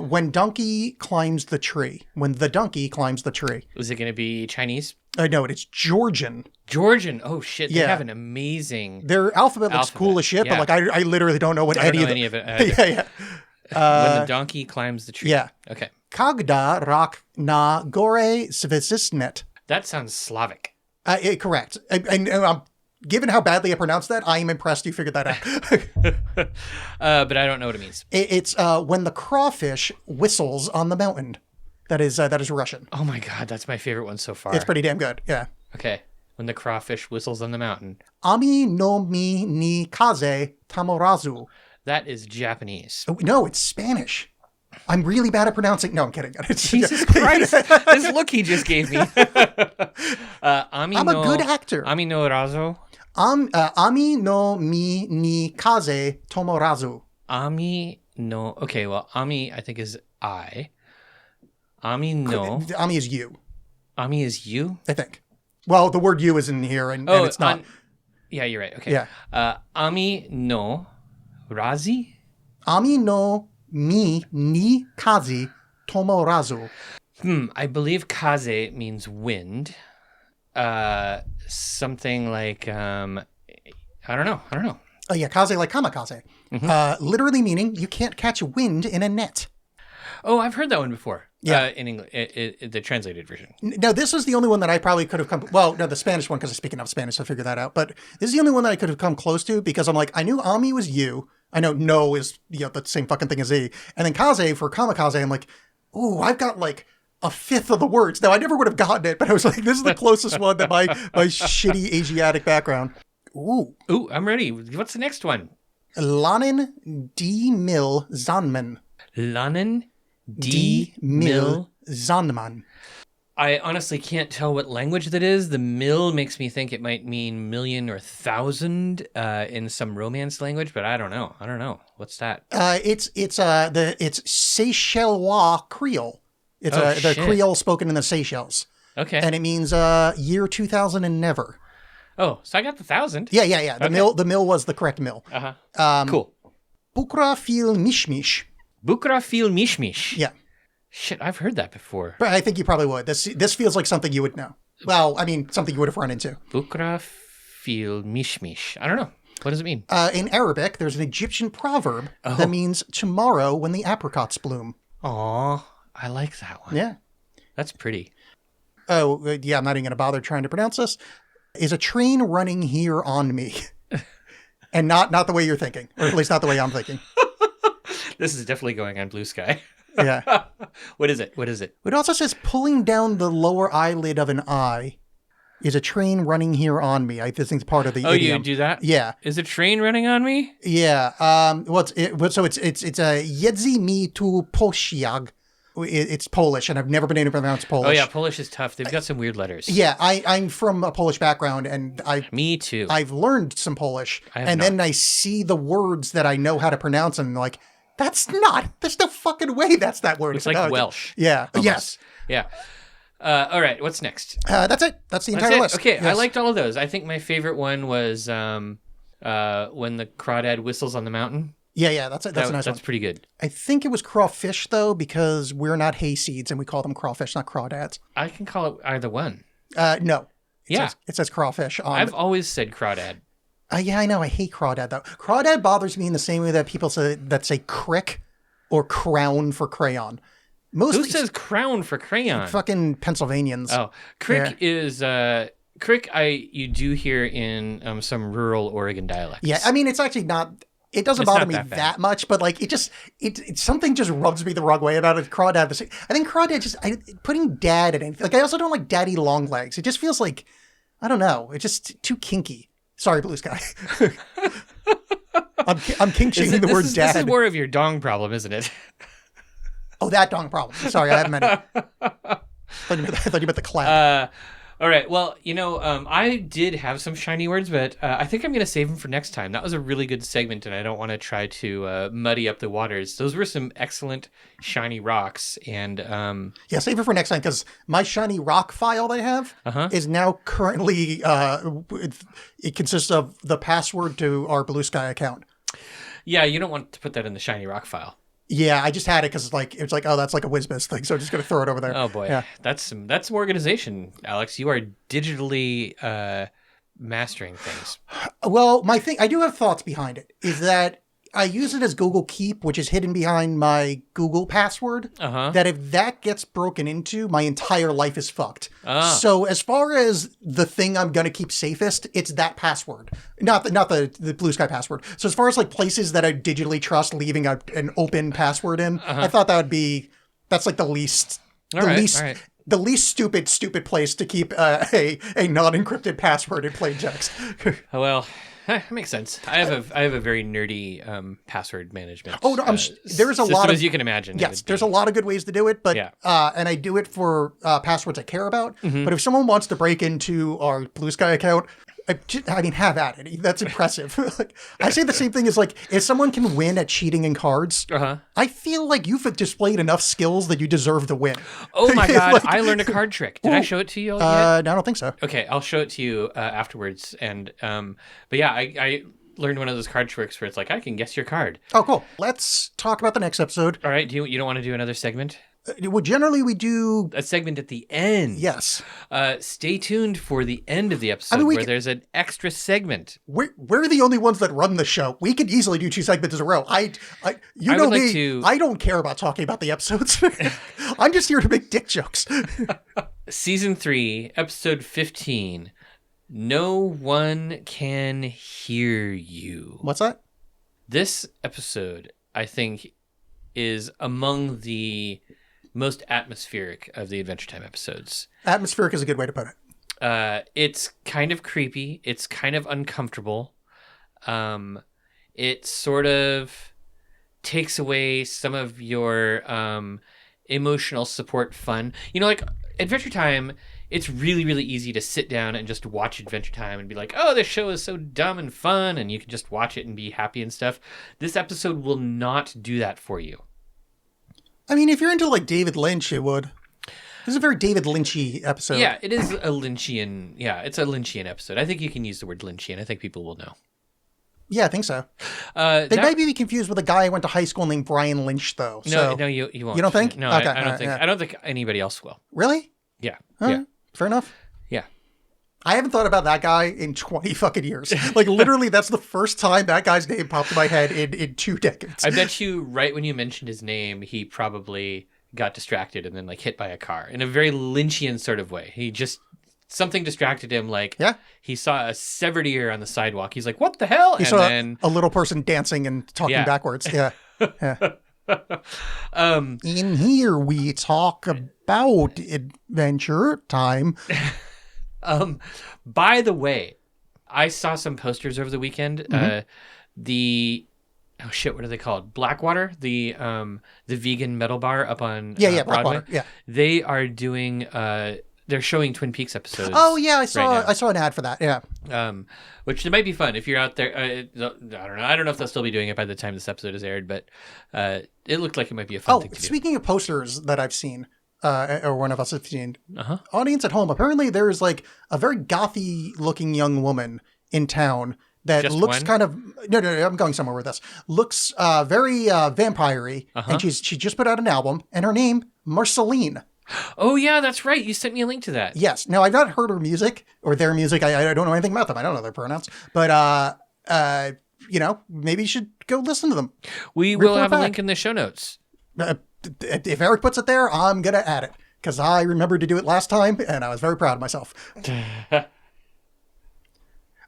When donkey climbs the tree. When the donkey climbs the tree. Was it going to be Chinese? No, it's Georgian. Georgian. Oh, shit. They Yeah. have an amazing... Their alphabet looks cool as shit, yeah. but like I literally don't know what I don't know any any of of it. it. either. Yeah. When the donkey climbs the tree. Yeah. Okay. Kagda rak na gore svizisnet. That sounds Slavic. Correct. And given how badly I pronounced that, I am impressed you figured that out. But I don't know what it means. It's when the crawfish whistles on the mountain. That is Russian. Oh my god, that's my favorite one so far. It's pretty damn good. Yeah. Okay. When the crawfish whistles on the mountain. Ami no mi ni kaze tamorazu. That is Japanese. Oh, no, it's Spanish. I'm really bad at pronouncing. No, I'm kidding. Jesus Christ. This look he just gave me. I'm I'm a good actor. Ami no razo. Ami no mi ni kaze tomorazu. Ami no. Okay, well, Ami I think is I. Ami no. Ami is you, Ami is you? I think. Well, the word you is in here, and it's not. Yeah, you're right. Okay. Yeah. Ami no razi? Ami no mi ni kaze tomorazu. I believe kaze means wind. Something like I don't know. Oh yeah, kaze like kamikaze. Literally meaning you can't catch wind in a net. Oh, I've heard that one before. Yeah. In English, the translated version. No, this is the only one that I probably could have come. Well, no, the Spanish one, because I'm speaking of Spanish, so I figured that out. But this is the only one that I could have come close to because I'm like, I knew Ami was you. I know no is the same fucking thing as E. And then kaze for kamikaze, I'm like, ooh, I've got like a fifth of the words. Now, I never would have gotten it, but I was like, this is the closest one that my shitty Asiatic background. Ooh. Ooh, I'm ready. What's the next one? Lanen D. Mil Zanman. Lanen D. Mil Zanman. I honestly can't tell what language that is. The mil makes me think it might mean million or thousand in some Romance language, but I don't know. What's that? It's Seychellois Creole. It's the shit. Creole spoken in the Seychelles. Okay. And it means year 2000 and never. Oh, so I got the 1,000. Yeah. The mil was the correct mil. Cool. Bukra fil mishmish. Bukra fil mishmish. Yeah. Shit, I've heard that before. But I think you probably would. This feels like something you would know. Well, I mean, something you would have run into. Bukra fil mishmish. I don't know. What does it mean? In Arabic, there's an Egyptian proverb that means tomorrow when the apricots bloom. Aw, I like that one. Yeah. That's pretty. Oh, yeah, I'm not even going to bother trying to pronounce this. Is a train running here on me? And not the way you're thinking, or at least not the way I'm thinking. This is definitely going on Blue Sky. Yeah. What is it? It also says pulling down the lower eyelid of an eye is a train running here on me. I think it's part of the idiom. You do that? Yeah. Is a train running on me? Yeah. It's a jedzi mi tu posiag. It's Polish, and I've never been able to pronounce Polish. Oh yeah, Polish is tough. They've got some weird letters. Yeah, I'm from a Polish background, and Me too. I've learned some Polish, I have and not. then I see the words that I know how to pronounce, and I'm like, there's no fucking way that's that word. It's like No, Welsh. Yeah. almost. Yes. Yeah. All right. What's next? That's it. That's the entire That's it. list. Okay. I Yes. liked all of those. I think my favorite one was when the crawdad whistles on the mountain. Yeah. That's it. That's a nice That's one. pretty good. I think it was crawfish though, because we're not hayseeds and we call them crawfish, not crawdads. I can call it either one. No. Yeah. It says crawfish on. I've always said crawdad. Yeah, I know. I hate crawdad though. Crawdad bothers me in the same way that people say crick or crown for crayon. Who says crown for crayon? Fucking Pennsylvanians. Oh, crick is crick. You do hear in some rural Oregon dialects. Yeah, I mean it's actually not. It doesn't It's bother not me that bad. that much, but like it something just rubs me the wrong way about it. Crawdad. I think crawdad putting dad in it. Like I also don't like daddy long legs. It just feels like I don't know. It's just too kinky. Sorry, Blue Sky. I'm kink shaming the word dad. This is more of your dong problem, isn't it? Oh, that dong problem. Sorry, I haven't meant it. I thought you meant the clap. All right. Well, I did have some shiny words, but I think I'm going to save them for next time. That was a really good segment, and I don't want to try to muddy up the waters. Those were some excellent shiny rocks, and Yeah, save it for next time because my shiny rock file that I have is now currently it consists of the password to our Blue Sky account. yeah, you don't want to put that in the shiny rock file. Yeah, I just had it because it's like oh that's like a WizBiz thing, so I'm just gonna throw it over there. Oh boy, Yeah. that's some organization, Alex. You are digitally mastering things. Well, I do have thoughts behind it. Is that I use it as Google Keep, which is hidden behind my Google password. That if that gets broken into, my entire life is fucked. So as far as the thing I'm gonna keep safest, it's that password, not the Blue Sky password. So as far as like places that I digitally trust, leaving an open password in, I thought that's like the least stupid place to keep a non-encrypted password in plain text. Oh, well, that makes sense. I have a very nerdy password management. Oh no, there's a lot of as you can imagine. Yes, there's a lot of good ways to do it, but Yeah. And I do it for passwords I care about. But if someone wants to break into our Blue Sky account, I mean, have at it. That's impressive. Like, I say the same thing as like if someone can win at cheating in cards, I feel like you've displayed enough skills that you deserve to win. Oh my god, Like- I learned a card trick. Did I show it to you all yet? I don't think so. Okay, I'll show it to you afterwards. And but yeah, I learned one of those card tricks where it's like I can guess your card. Oh, cool. Let's talk about the next episode. All right, you don't want to do another segment? Well, generally we do. a segment at the end. Yes. Stay tuned for the end of the episode we where can- there's an extra segment. We're the only ones that run the show. We could easily do 2 segments in a row. You I know would like me. to- I don't care about talking about the episodes. I'm just here to make dick jokes. Season 3, episode 15. No one can hear you. What's that? This episode, I think, is among the most atmospheric of the Adventure Time episodes. Atmospheric is a good way to put it. It's kind of creepy. It's kind of uncomfortable. It sort of takes away some of your emotional support fun. You know, like Adventure Time, it's really, really easy to sit down and just watch Adventure Time and be like, oh, this show is so dumb and fun, and you can just watch it and be happy and stuff. This episode will not do that for you. I mean, if you're into like David Lynch, it would. This is a very David Lynchy episode. Yeah, it is a Lynchian. Yeah, it's a Lynchian episode. I think you can use the word Lynchian. I think people will know. Yeah, I think so. They might be confused with a guy I went to high school named Brian Lynch, though. No, So. you won't. You don't think? No, Okay, I don't think. yeah. I don't think anybody else will. Really? Yeah. All Yeah. right. Fair enough. Yeah. I haven't thought about that guy in 20 fucking years. Like, literally, that's the first time that guy's name popped in my head in 2 decades. I bet you right when you mentioned his name, he probably got distracted and then like hit by a car in a very Lynchian sort of way. He just something distracted him. Like he saw a severed ear on the sidewalk. He's like, "What the hell?" He and saw then a little person dancing and talking Yeah. backwards. Yeah. In here, we talk about Adventure Time. By the way, I saw some posters over the weekend. Oh shit, what are they called? Blackwater, the vegan metal bar up on Yeah, Broadway. Blackwater. Yeah. They are doing they're showing Twin Peaks episodes. Oh yeah, I right saw an ad for that. Yeah. now. Which it might be fun if you're out there. I don't know. I don't know if they'll still be doing it by the time this episode is aired, but it looked like it might be a fun thing to do. Speaking of posters that I've seen, or one of us have seen, Uh-huh. audience at home. Apparently, there's like a very gothy-looking young woman in town that Just looks one? kind of no. I'm going somewhere with this. Looks very vampire-y, and she just put out an album, and her name Marceline. Oh yeah, that's right. You sent me a link to that. Yes. Now I've not heard her music or their music. I don't know anything about them. I don't know their pronouns, but maybe you should go listen to them. We will Report have a back. link in the show notes. If Eric puts it there, I'm gonna add it because I remembered to do it last time, and I was very proud of myself.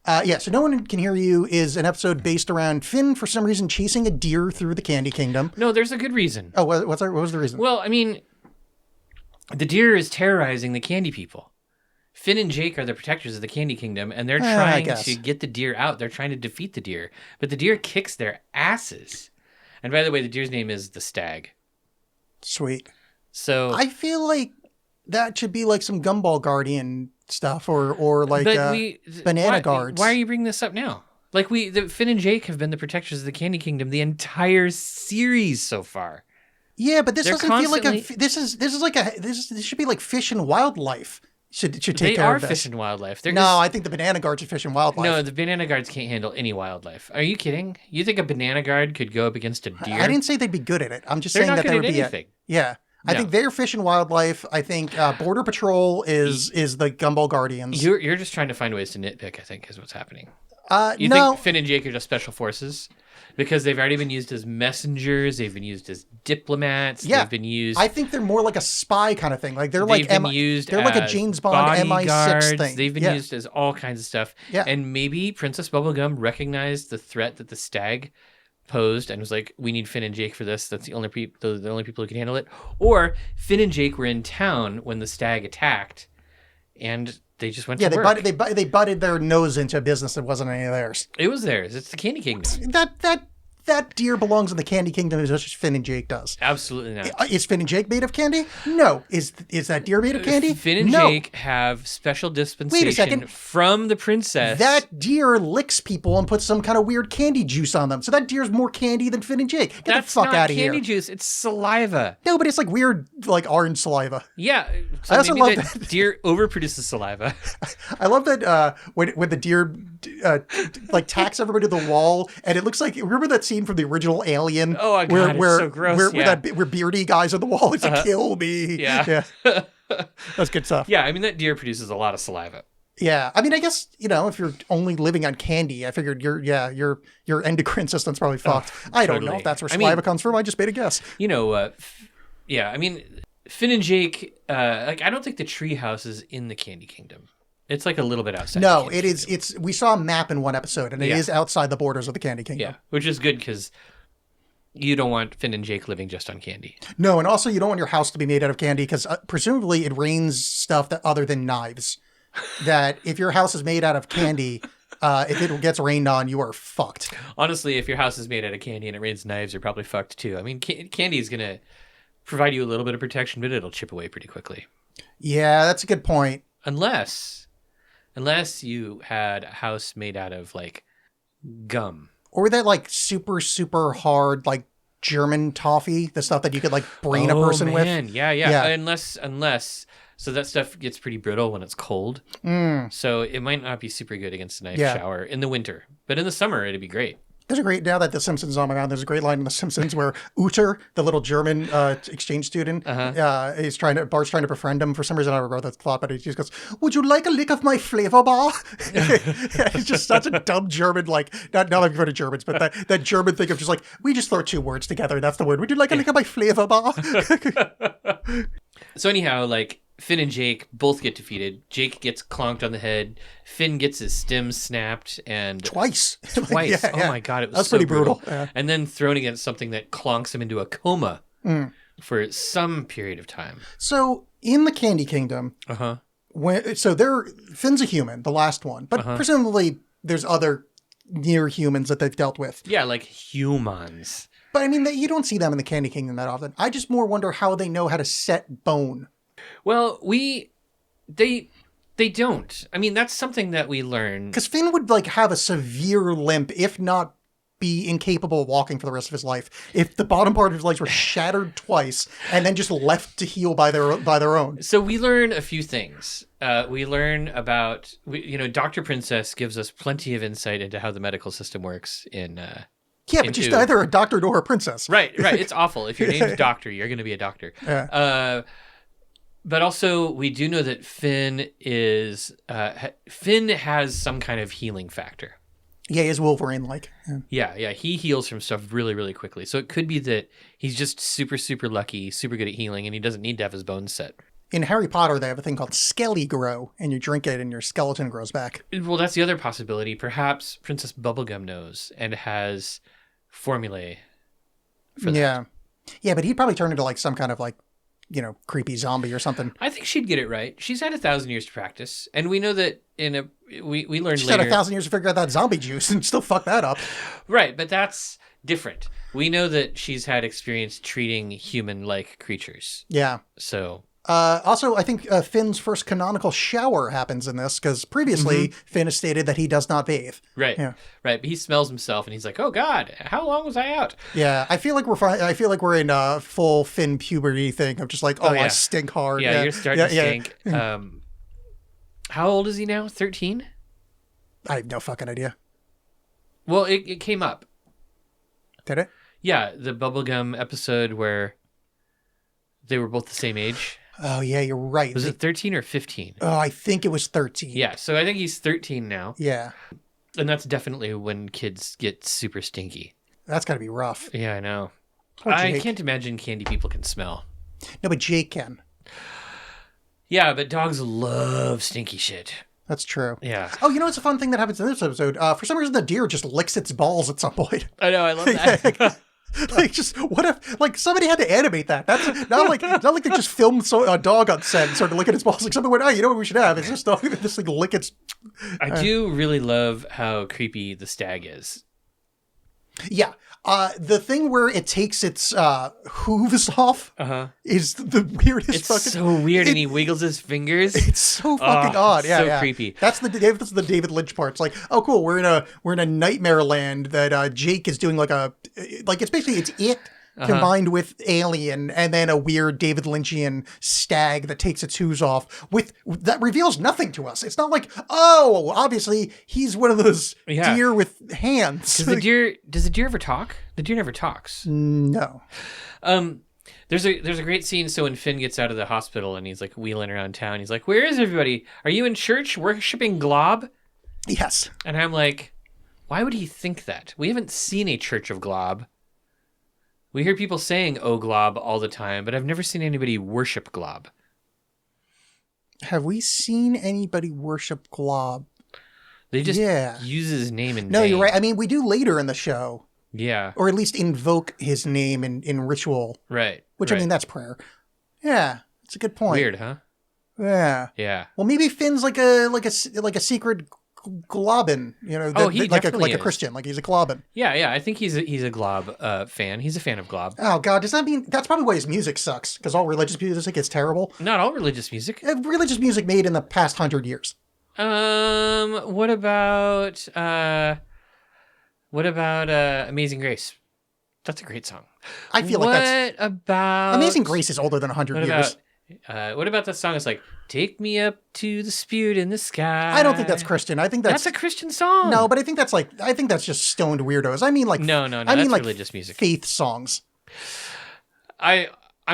So No One Can Hear You is an episode based around Finn, for some reason, chasing a deer through the Candy Kingdom. No, there's a good reason. Oh, what was the reason? Well, I mean, the deer is terrorizing the candy people. Finn and Jake are the protectors of the Candy Kingdom, and they're I trying guess. to get the deer out. They're trying to defeat the deer, but the deer kicks their asses. And by the way, the deer's name is the Stag. Sweet. So, I feel like that should be like some Gumball Guardian stuff, or like Banana Guards. Why are you bringing this up now? Like Finn and Jake have been the protectors of the Candy Kingdom the entire series so far. Yeah, but this They're doesn't feel like constantly- this should be like Fish and Wildlife should take They care are of this. fish and wildlife. They're No, just- I think the Banana Guards are Fish and Wildlife. No, the banana guards can't handle any wildlife. Are you kidding? You think a banana guard could go up against a deer? I didn't say they'd be good at it. I'm just They're saying not that good they at would be anything. Yeah. I No. think they're Fish and Wildlife. I think Border Patrol is the Gumball Guardians. You're just trying to find ways to nitpick, I think, is what's happening. You no, think Finn and Jake are just special forces? Because they've already been used as messengers, they've been used as diplomats, yeah. they've been used... I think they're more like a spy kind of thing. Like they're They've like been used they're like a as James Bond MI6 bodyguards. thing. They've been Yeah. used as all kinds of stuff. Yeah. And maybe Princess Bubblegum recognized the threat that the Stag posed and was like, we need Finn and Jake for this. That's the only people who can handle it. Or Finn and Jake were in town when the Stag attacked and they just went Yeah, to they work. they butted their nose into a business that wasn't any of theirs. It was theirs. It's the Candy Kingdom. That deer belongs in the Candy Kingdom as much as Finn and Jake does. Absolutely not. Is Finn and Jake made of candy? No. Is that deer made of candy? Finn and No. Jake have special dispensation second. from the princess. That deer licks people and puts some kind of weird candy juice on them. So that deer's more candy than Finn and Jake. Get That's the fuck not out of candy here. juice. It's saliva. No, but it's like weird, like orange saliva. Yeah. So I also maybe love that deer overproduces saliva. I love that when the deer like tacks everybody to the wall, and it looks like, remember that scene from the original Alien. Oh, my God, it's so gross, Where beardy guy's on the wall. It's like, kill me. Yeah. That's good stuff. Yeah, I mean, that deer produces a lot of saliva. Yeah, I mean, I guess, if you're only living on candy, I figured your endocrine system's probably fucked. I don't know totally. if that's where saliva comes from. I just made a guess. Yeah, I mean, Finn and Jake, I don't think the treehouse is in the Candy Kingdom. It's like a little bit outside. No, it is. It's we saw a map in one episode, and it is outside the borders of the Candy Kingdom. Yeah, which is good because you don't want Finn and Jake living just on candy. No, and also you don't want your house to be made out of candy because presumably it rains stuff that other than knives. That if your house is made out of candy, if it gets rained on, you are fucked. Honestly, if your house is made out of candy and it rains knives, you're probably fucked too. I mean, candy is going to provide you a little bit of protection, but it'll chip away pretty quickly. Yeah, that's a good point. Unless you had a house made out of like gum. Or that like super, super hard, like German toffee, the stuff that you could like brain a person with. Yeah. Unless so that stuff gets pretty brittle when it's cold. So it might not be super good against a knife shower in the winter, but in the summer it'd be great. Now that The Simpsons is on my mind, there's a great line in The Simpsons where Uter, the little German exchange student, Bart's trying to befriend him. For some reason, I never wrote that thought, but he just goes, "Would you like a lick of my flavor bar?" It's just such a dumb German, like, not like for the Germans, but that German thing of just like, we just throw two words together. That's the word. Would you like a lick of my flavor bar? So anyhow, like, Finn and Jake both get defeated. Jake gets clonked on the head. Finn gets his stems snapped and twice. Oh my God, it was That's so pretty brutal. Yeah. And then thrown against something that clonks him into a coma for some period of time. So in the Candy Kingdom, Finn's a human, the last one, but presumably there's other near humans that they've dealt with. Yeah, like humans. But I mean, you don't see them in the Candy Kingdom that often. I just more wonder how they know how to set bone. Well, they don't. I mean, that's something that we learn. Because Finn would like have a severe limp, if not be incapable of walking for the rest of his life, if the bottom part of his legs were shattered twice and then just left to heal by their own. So we learn a few things. We learn about, Dr. Princess gives us plenty of insight into how the medical system works in. But you're either a doctor nor a princess. Right. It's awful. If your name's Doctor, you're going to be a doctor. Yeah. But also, we do know that Finn has some kind of healing factor. Yeah, he's Wolverine-like. Yeah. He heals from stuff really, really quickly. So it could be that he's just super, super lucky, super good at healing, and he doesn't need to have his bones set. In Harry Potter, they have a thing called Skelly Grow, and you drink it and your skeleton grows back. Well, that's the other possibility. Perhaps Princess Bubblegum knows and has formulae for that. Yeah, but he'd probably turn into like some kind of like, creepy zombie or something. I think she'd get it right. She's had 1,000 years to practice, and we know that we learned She's later. had 1,000 years to figure out that zombie juice and still fuck that up. Right, but that's different. We know that she's had experience treating human-like creatures. Yeah. So. Also, I think Finn's first canonical shower happens in this because previously Finn has stated that he does not bathe. Right. Yeah. Right. But he smells himself and he's like, "Oh God, how long was I out?" Yeah, I feel like we're in a full Finn puberty thing of just like, I stink hard. Yeah, you're starting to stink. How old is he now? 13? I have no fucking idea. Well, it came up. Did it? Yeah, the bubblegum episode where they were both the same age. Oh, yeah, you're right. Was it 13 or 15? Oh, I think it was 13. Yeah, so I think he's 13 now. Yeah. And that's definitely when kids get super stinky. That's got to be rough. Yeah, I know. Poor I Jake. can't imagine candy people can smell. No, but Jake can. Yeah, but dogs love stinky shit. That's true. Yeah. Oh, it's a fun thing that happens in this episode. For some reason, the deer just licks its balls at some point. I know, I love that. Like, just what if like somebody had to animate that? That's not like they just filmed a dog on set and started licking its balls. Like something went, you know what we should have? It's just dog this thing lick its. I do really love how creepy the stag is. Yeah. The thing where it takes its hooves off is the weirdest. It's so weird, and he wiggles his fingers. It's so fucking odd. Yeah, so creepy. That's the David Lynch part. It's like, oh, cool. We're in a nightmare land that Jake is doing it's basically it's it combined with Alien, and then a weird David Lynchian stag that takes its hooves off that reveals nothing to us. It's not like, oh, obviously he's one of those deer with hands. Does the deer ever talk? The deer never talks. No. There's a great scene. So when Finn gets out of the hospital and he's like wheeling around town, he's like, "Where is everybody? Are you in church worshiping Glob?" Yes. And I'm like, why would he think that? We haven't seen a Church of Glob. We hear people saying "Oh Glob" all the time, but I've never seen anybody worship Glob. Have we seen anybody worship Glob? They just use his name in No, vain. you're right. I mean, we do later in the show. Yeah. Or at least invoke his name in ritual. Right. Which, I mean, that's prayer. Yeah, that's a good point. Weird, huh? Yeah. Yeah. Well, maybe Finn's like a secret globin, you know, he like definitely a is. Christian, like he's a globin. Yeah. I think he's a Glob fan. He's a fan of Glob. Oh God, does that mean that's probably why his music sucks? Because all religious music is terrible. Not all religious music. Religious music made in the past 100 years. What about Amazing Grace? That's a great song. I feel like that's What about Amazing Grace is older than 100 years. What about the song? It's like, "Take me up to the spirit in the sky." I don't think that's Christian. I think That's a Christian song. no, but I think that's just stoned weirdos. I mean, like No. I mean, That's like religious music. faith songs, I'm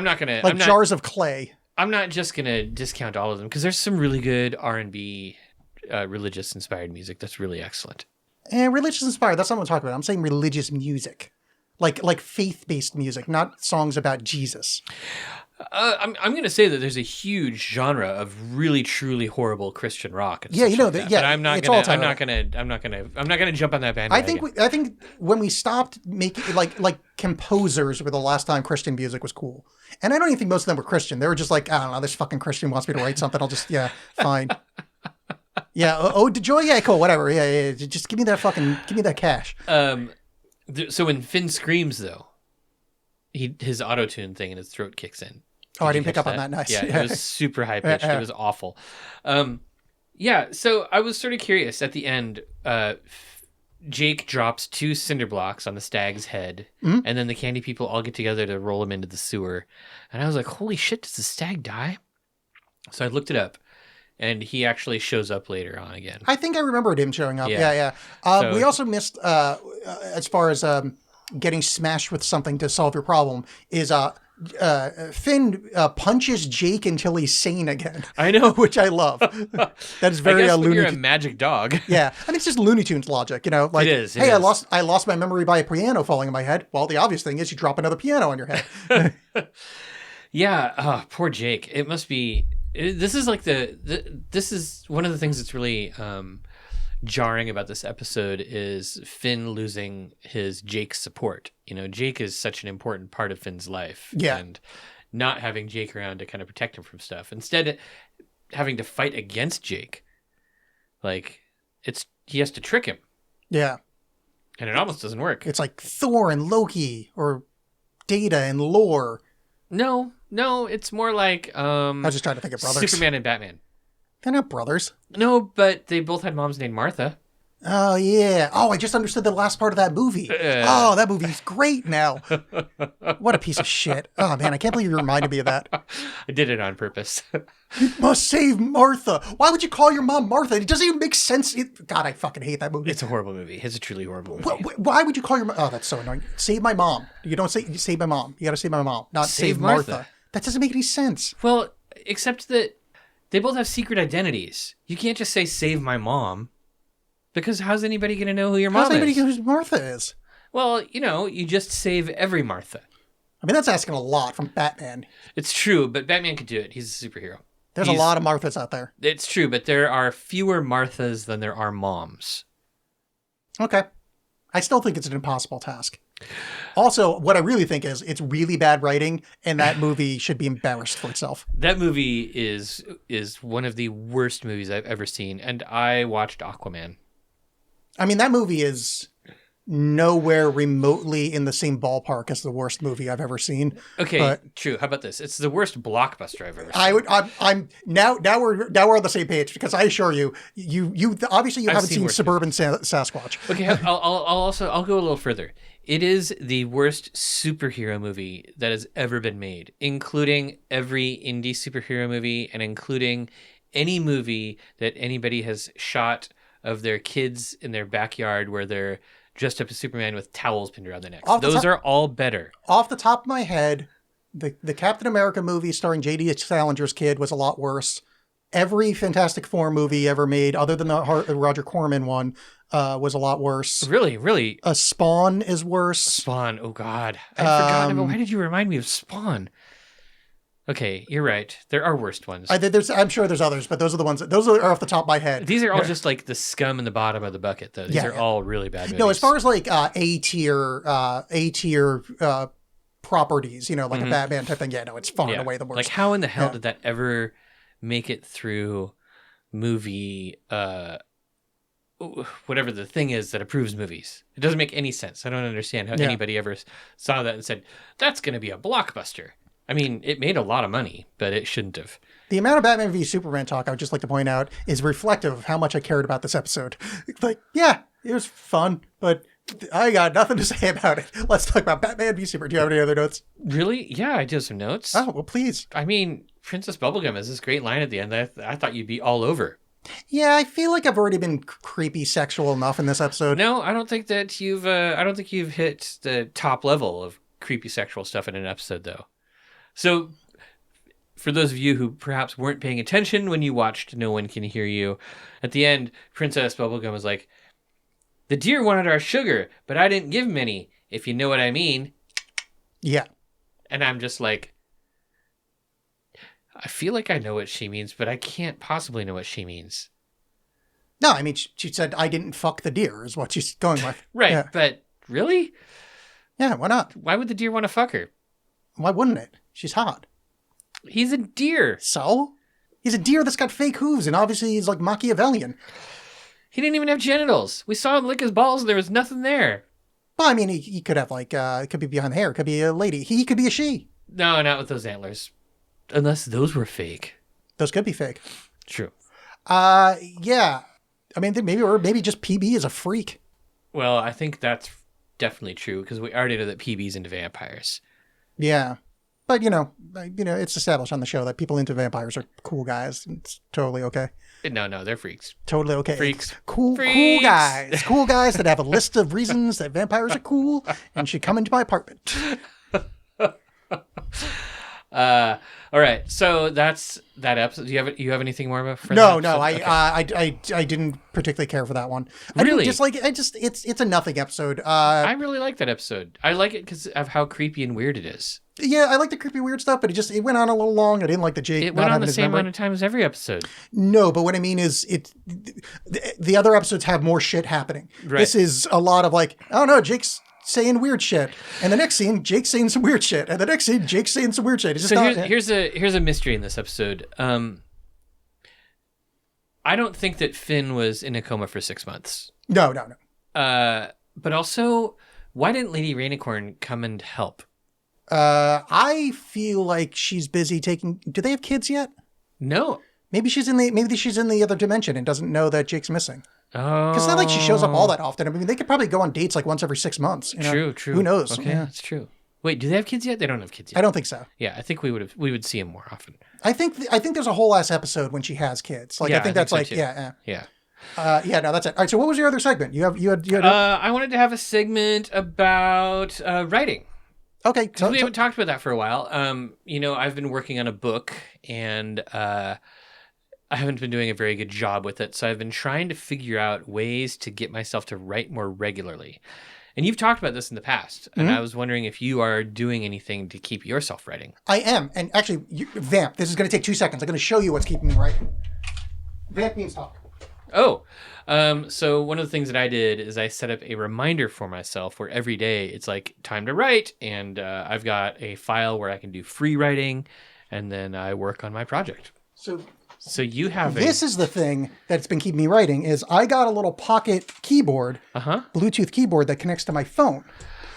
not gonna. like I'm not, Jars of Clay. I'm not just gonna discount all of them because there's some really good R&B, religious inspired music that's really excellent. And religious inspired. That's not what I'm talking about. I'm saying religious music, like faith based music, not songs about Jesus. I'm going to say that there's a huge genre of really truly horrible Christian rock. And Yeah, such you know like that. that. Yeah, but I'm not it's gonna. all time. I'm not gonna jump on that bandwagon. I think when we stopped making like composers were the last time Christian music was cool. And I don't even think most of them were Christian. They were just like, I don't know, this fucking Christian wants me to write something. I'll just fine. Yeah. Oh, Joy. Yeah, cool. Whatever. Yeah. Just give me that cash. So when Finn screams, though, his auto-tune thing in his throat kicks in. Oh, I Did you didn't pick catch up on that. Nice. Yeah, it was super high pitched. It was awful. Yeah, so I was sort of curious at the end. Jake drops 2 cinder blocks on the stag's head, and then the candy people all get together to roll him into the sewer. And I was like, holy shit, does the stag die? So I looked it up, and he actually shows up later on again. I think I remembered him showing up. Yeah. Yeah. So- We also missed, as far as getting smashed with something to solve your problem, is Finn punches Jake until he's sane again. I know. Which I love. That is I very guess when Looney you're a Tunes. magic dog. Yeah, I mean it's just Looney Tunes logic, you know. Like, It is, hey, I lost my memory by a piano falling in my head. Well, the obvious thing is you drop another piano on your head. Yeah, poor Jake. It must be. This is like this is one of the things that's really jarring about this episode is Finn losing his Jake support. You know, Jake is such an important part of Finn's life. Yeah. And not having Jake around to kind of protect him from stuff. Instead, having to fight against Jake. Like, he has to trick him. Yeah, And it almost doesn't work. it's like Thor and Loki or Data and Lore. No, it's more like I was just trying to think of brothers. Superman and Batman. They're not brothers. No, but they both had moms named Martha. Oh, yeah. Oh, I just understood the last part of that movie. Oh, that movie's great now. What a piece of shit. Oh, man, I can't believe you reminded me of that. I did it on purpose. Must save Martha. Why would you call your mom Martha? It doesn't even make sense. God, I fucking hate that movie. It's a horrible movie. It's a truly horrible movie. Why would you call your mom? Oh, that's so annoying. Save my mom. You don't say save my mom. You got to save my mom, not save Martha. Martha. That doesn't make any sense. Well, except that they both have secret identities. You can't just say save my mom. Because how's anybody going to know who your mom How's anybody is? know who Martha is? Well, you just save every Martha. I mean, that's asking a lot from Batman. It's true, but Batman could do it. He's a superhero. There's a lot of Marthas out there. It's true, but there are fewer Marthas than there are moms. Okay. I still think it's an impossible task. Also, what I really think is it's really bad writing, and that movie should be embarrassed for itself. That movie is one of the worst movies I've ever seen, and I watched Aquaman. I mean, that movie is nowhere remotely in the same ballpark as the worst movie I've ever seen. Okay, But true. How about this? It's the worst blockbuster I've ever seen. I'm now we're on the same page because I assure you obviously you haven't seen seen worse Suburban Sasquatch. Okay, I'll go a little further. It is the worst superhero movie that has ever been made, including every indie superhero movie and including any movie that anybody has shot of their kids in their backyard where they're dressed up as Superman with towels pinned around their necks. Those are all better. Off the top of my head, the Captain America movie starring J.D. Salinger's kid was a lot worse. Every Fantastic Four movie ever made, other than the Roger Corman one, was a lot worse. Really? Spawn is worse. Spawn, oh God. I forgot about, why did you remind me of Spawn? Okay, you're right. There are worst ones. I'm sure there's others, but those are the ones. Those are off the top of my head. These are all just like the scum in the bottom of the bucket, though. These are all really bad movies. No, as far as like A tier properties, like a Batman type thing. Yeah, no, it's far and away the worst. Like, how in the hell did that ever make it through movie? Whatever the thing is that approves movies. It doesn't make any sense. I don't understand how anybody ever saw that and said that's going to be a blockbuster. I mean, it made a lot of money, but it shouldn't have. The amount of Batman v Superman talk I would just like to point out is reflective of how much I cared about this episode. Like, yeah, it was fun, but I got nothing to say about it. Let's talk about Batman v Superman. Do you have any other notes? Really? Yeah, I do have some notes. Oh, well, please. I mean, Princess Bubblegum has this great line at the end that I thought you'd be all over. Yeah, I feel like I've already been creepy sexual enough in this episode. No, I don't think that you've. I don't think you've hit the top level of creepy sexual stuff in an episode, though. So, for those of you who perhaps weren't paying attention when you watched No One Can Hear You, at the end, Princess Bubblegum was like, "The deer wanted our sugar, but I didn't give him any, if you know what I mean." Yeah. And I'm just like, I feel like I know what she means, but I can't possibly know what she means. No, I mean, she said, "I didn't fuck the deer," is what she's going with. Right, yeah. But really? Yeah, why not? Why would the deer want to fuck her? Why wouldn't it? She's hot. He's a deer. So? He's a deer that's got fake hooves, and obviously he's like Machiavellian. He didn't even have genitals. We saw him lick his balls, and there was nothing there. Well, I mean, he could have like, it could be behind the hair. It could be a lady. He could be a she. No, not with those antlers. Unless those were fake. Those could be fake. True. Yeah. I mean, maybe just PB is a freak. Well, I think that's definitely true, because we already know that PB's into vampires. Yeah. But, it's established on the show that people into vampires are cool guys. It's totally okay. No, they're freaks. Totally okay. Freaks. Cool guys. Cool guys that have a list of reasons that vampires are cool and should come into my apartment. All right. So that's that episode. Do you have anything more about? No. I didn't particularly care for that one. Really? It's a nothing episode. I really like that episode. I like it because of how creepy and weird it is. Yeah, I like the creepy weird stuff, but it went on a little long. I didn't like the Jake. It went on the same amount of time as every episode. No, but what I mean is, the other episodes have more shit happening. Right. This is a lot of like, oh no, Jake's saying weird shit, and the next scene, Jake's saying some weird shit, and the next scene, Jake's saying some weird shit. It's just here's a mystery in this episode. I don't think that Finn was in a coma for 6 months. No. But also, why didn't Lady Rainicorn come and help? I feel like she's busy taking. Do they have kids yet? No. Maybe she's in the other dimension and doesn't know that Jake's missing. Oh. Because it's not like she shows up all that often. I mean, they could probably go on dates like once every 6 months. True. Who knows? Okay, that's true. Wait, do they have kids yet? They don't have kids yet. I don't think so. Yeah, I think we would see them more often. I think there's a whole ass episode when she has kids. Like, yeah, I think that's so like, too. Yeah. No, that's it. All right. So what was your other segment? You had. I wanted to have a segment about writing. Okay. Because we haven't talked about that for a while. I've been working on a book, and I haven't been doing a very good job with it. So I've been trying to figure out ways to get myself to write more regularly. And you've talked about this in the past, and I was wondering if you are doing anything to keep yourself writing. I am. And actually, Vamp, this is going to take 2 seconds. I'm going to show you what's keeping me writing. Vamp means talk. Oh, so one of the things that I did is I set up a reminder for myself where every day it's like time to write, and I've got a file where I can do free writing, and then I work on my project. So you have This is the thing that's been keeping me writing is I got a little pocket keyboard, Bluetooth keyboard that connects to my phone.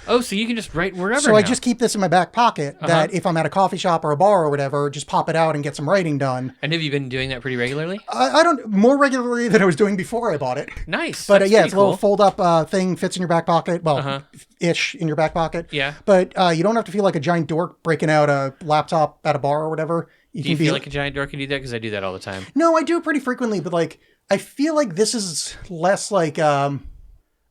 Oh, so you can just write wherever So I now. just keep this in my back pocket that if I'm at a coffee shop or a bar or whatever, just pop it out and get some writing done. And have you been doing that pretty regularly? I don't, more regularly than I was doing before I bought it. Nice. But That's yeah, pretty it's a little cool. fold up thing, fits in your back pocket. Well, ish in your back pocket. Yeah. But you don't have to feel like a giant dork breaking out a laptop at a bar or whatever. Do you feel like a giant dork can do that? Because I do that all the time. No, I do it pretty frequently, but like, I feel like this is less like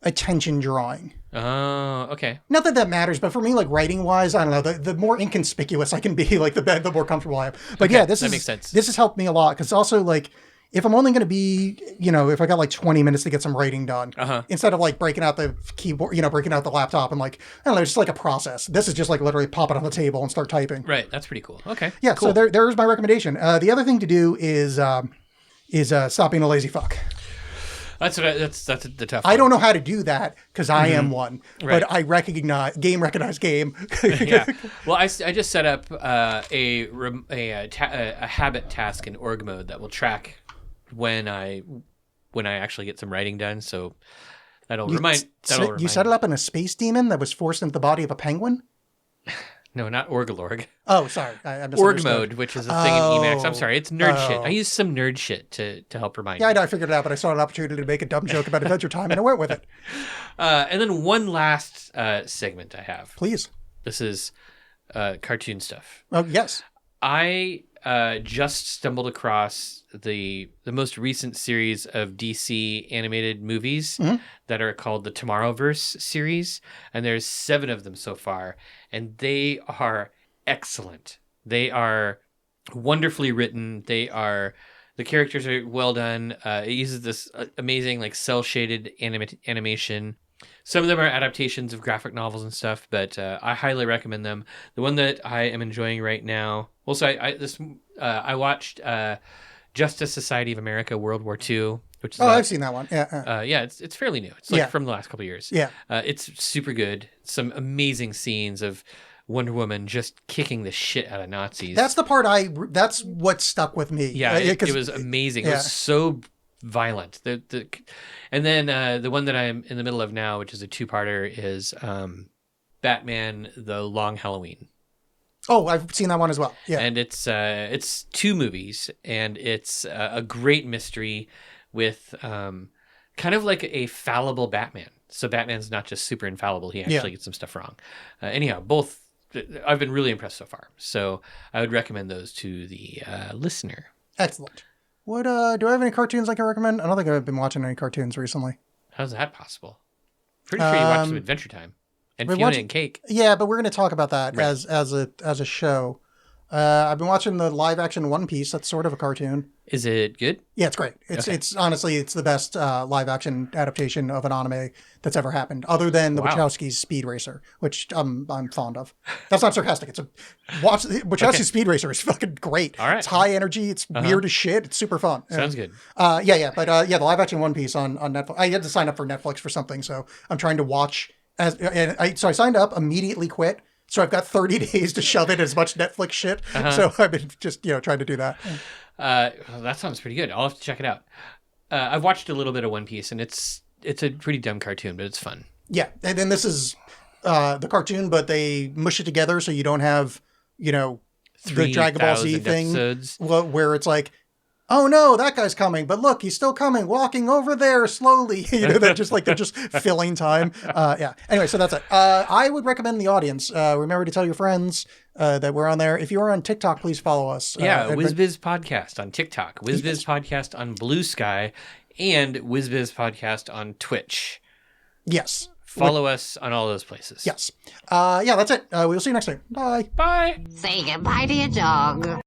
attention drawing. Oh, okay. Not that that matters, but for me, like writing wise, I don't know. The more inconspicuous I can be, like the more comfortable I am. But yeah, that makes sense. This has helped me a lot because also like if I'm only going to be, if I got like 20 minutes to get some writing done, instead of like breaking out the keyboard, breaking out the laptop and like I don't know, it's just like a process. This is just like literally pop it on the table and start typing. Right. That's pretty cool. Okay. Yeah. Cool. So there's my recommendation. The other thing to do is stop being a lazy fuck. That's the tough. I don't know how to do that because I am one, Right. but I recognize game. Yeah. Well, I just set up a habit task in org mode that will track when I actually get some writing done. So that'll remind. You set it up in a space demon that was forced into the body of a penguin? No, not Orgalorg. Oh, sorry. I Org misunderstood. mode, which is a thing in Emacs. I'm sorry, it's nerd shit. Oh. I use some nerd shit to help remind Yeah, you. I know. I figured it out, but I saw an opportunity to make a dumb joke about Adventure Time, and I went with it. And then one last segment I have. Please. This is cartoon stuff. Oh, yes. I just stumbled across the most recent series of DC animated movies that are called the Tomorrowverse series, and there's 7 of them so far, and they are excellent. They are wonderfully written. The characters are well done. It uses this amazing like cell shaded animation. Some of them are adaptations of graphic novels and stuff, but I highly recommend them. The one that I am enjoying right now. Also, I watched Justice Society of America World War II, which is I've seen that one. Yeah. yeah, it's fairly new. It's like from the last couple of years. Yeah. It's super good. Some amazing scenes of Wonder Woman just kicking the shit out of Nazis. That's the part that's what stuck with me. Yeah, it was amazing. It was so violent. And then the one that I'm in the middle of now, which is a 2-parter, is Batman: The Long Halloween. Oh, I've seen that one as well. Yeah. And it's 2 movies, and it's a great mystery with kind of like a fallible Batman. So Batman's not just super infallible; he actually gets some stuff wrong. Anyhow, both I've been really impressed so far. So I would recommend those to the listener. Excellent. What do I have any cartoons I can recommend? I don't think I've been watching any cartoons recently. How's that possible? Pretty sure you watched some Adventure Time and Fiona and Cake. Yeah, but we're going to talk about that as a show. I've been watching the live action One Piece. That's sort of a cartoon. Is it good? Yeah, it's great. It's honestly, it's the best live action adaptation of an anime that's ever happened, other than the Wachowskis' Speed Racer, which I'm fond of. That's not sarcastic. Wachowskis' Speed Racer is fucking great. All right. It's high energy. It's weird as shit. It's super fun. Sounds good. But the live action One Piece on Netflix. I had to sign up for Netflix for something, so I'm trying to watch. So I signed up, immediately quit. So I've got 30 days to shove in as much Netflix shit. So I've been just trying to do that. Well, that sounds pretty good. I'll have to check it out. I've watched a little bit of One Piece, and it's a pretty dumb cartoon, but it's fun. Yeah, and then this is the cartoon, but they mush it together so you don't have the Dragon Ball Z 3,000 thing episodes. where it's like, oh no, that guy's coming, but look, he's still coming, walking over there slowly. They're just filling time. Anyway, so that's it. I would recommend the audience. Remember to tell your friends that we're on there. If you are on TikTok, please follow us. WizBiz Podcast on TikTok, WizBiz Podcast on Blue Sky, and WizBiz Podcast on Twitch. Yes. Follow us on all those places. Yes. That's it. We'll see you next time. Bye. Bye. Say goodbye to your dog.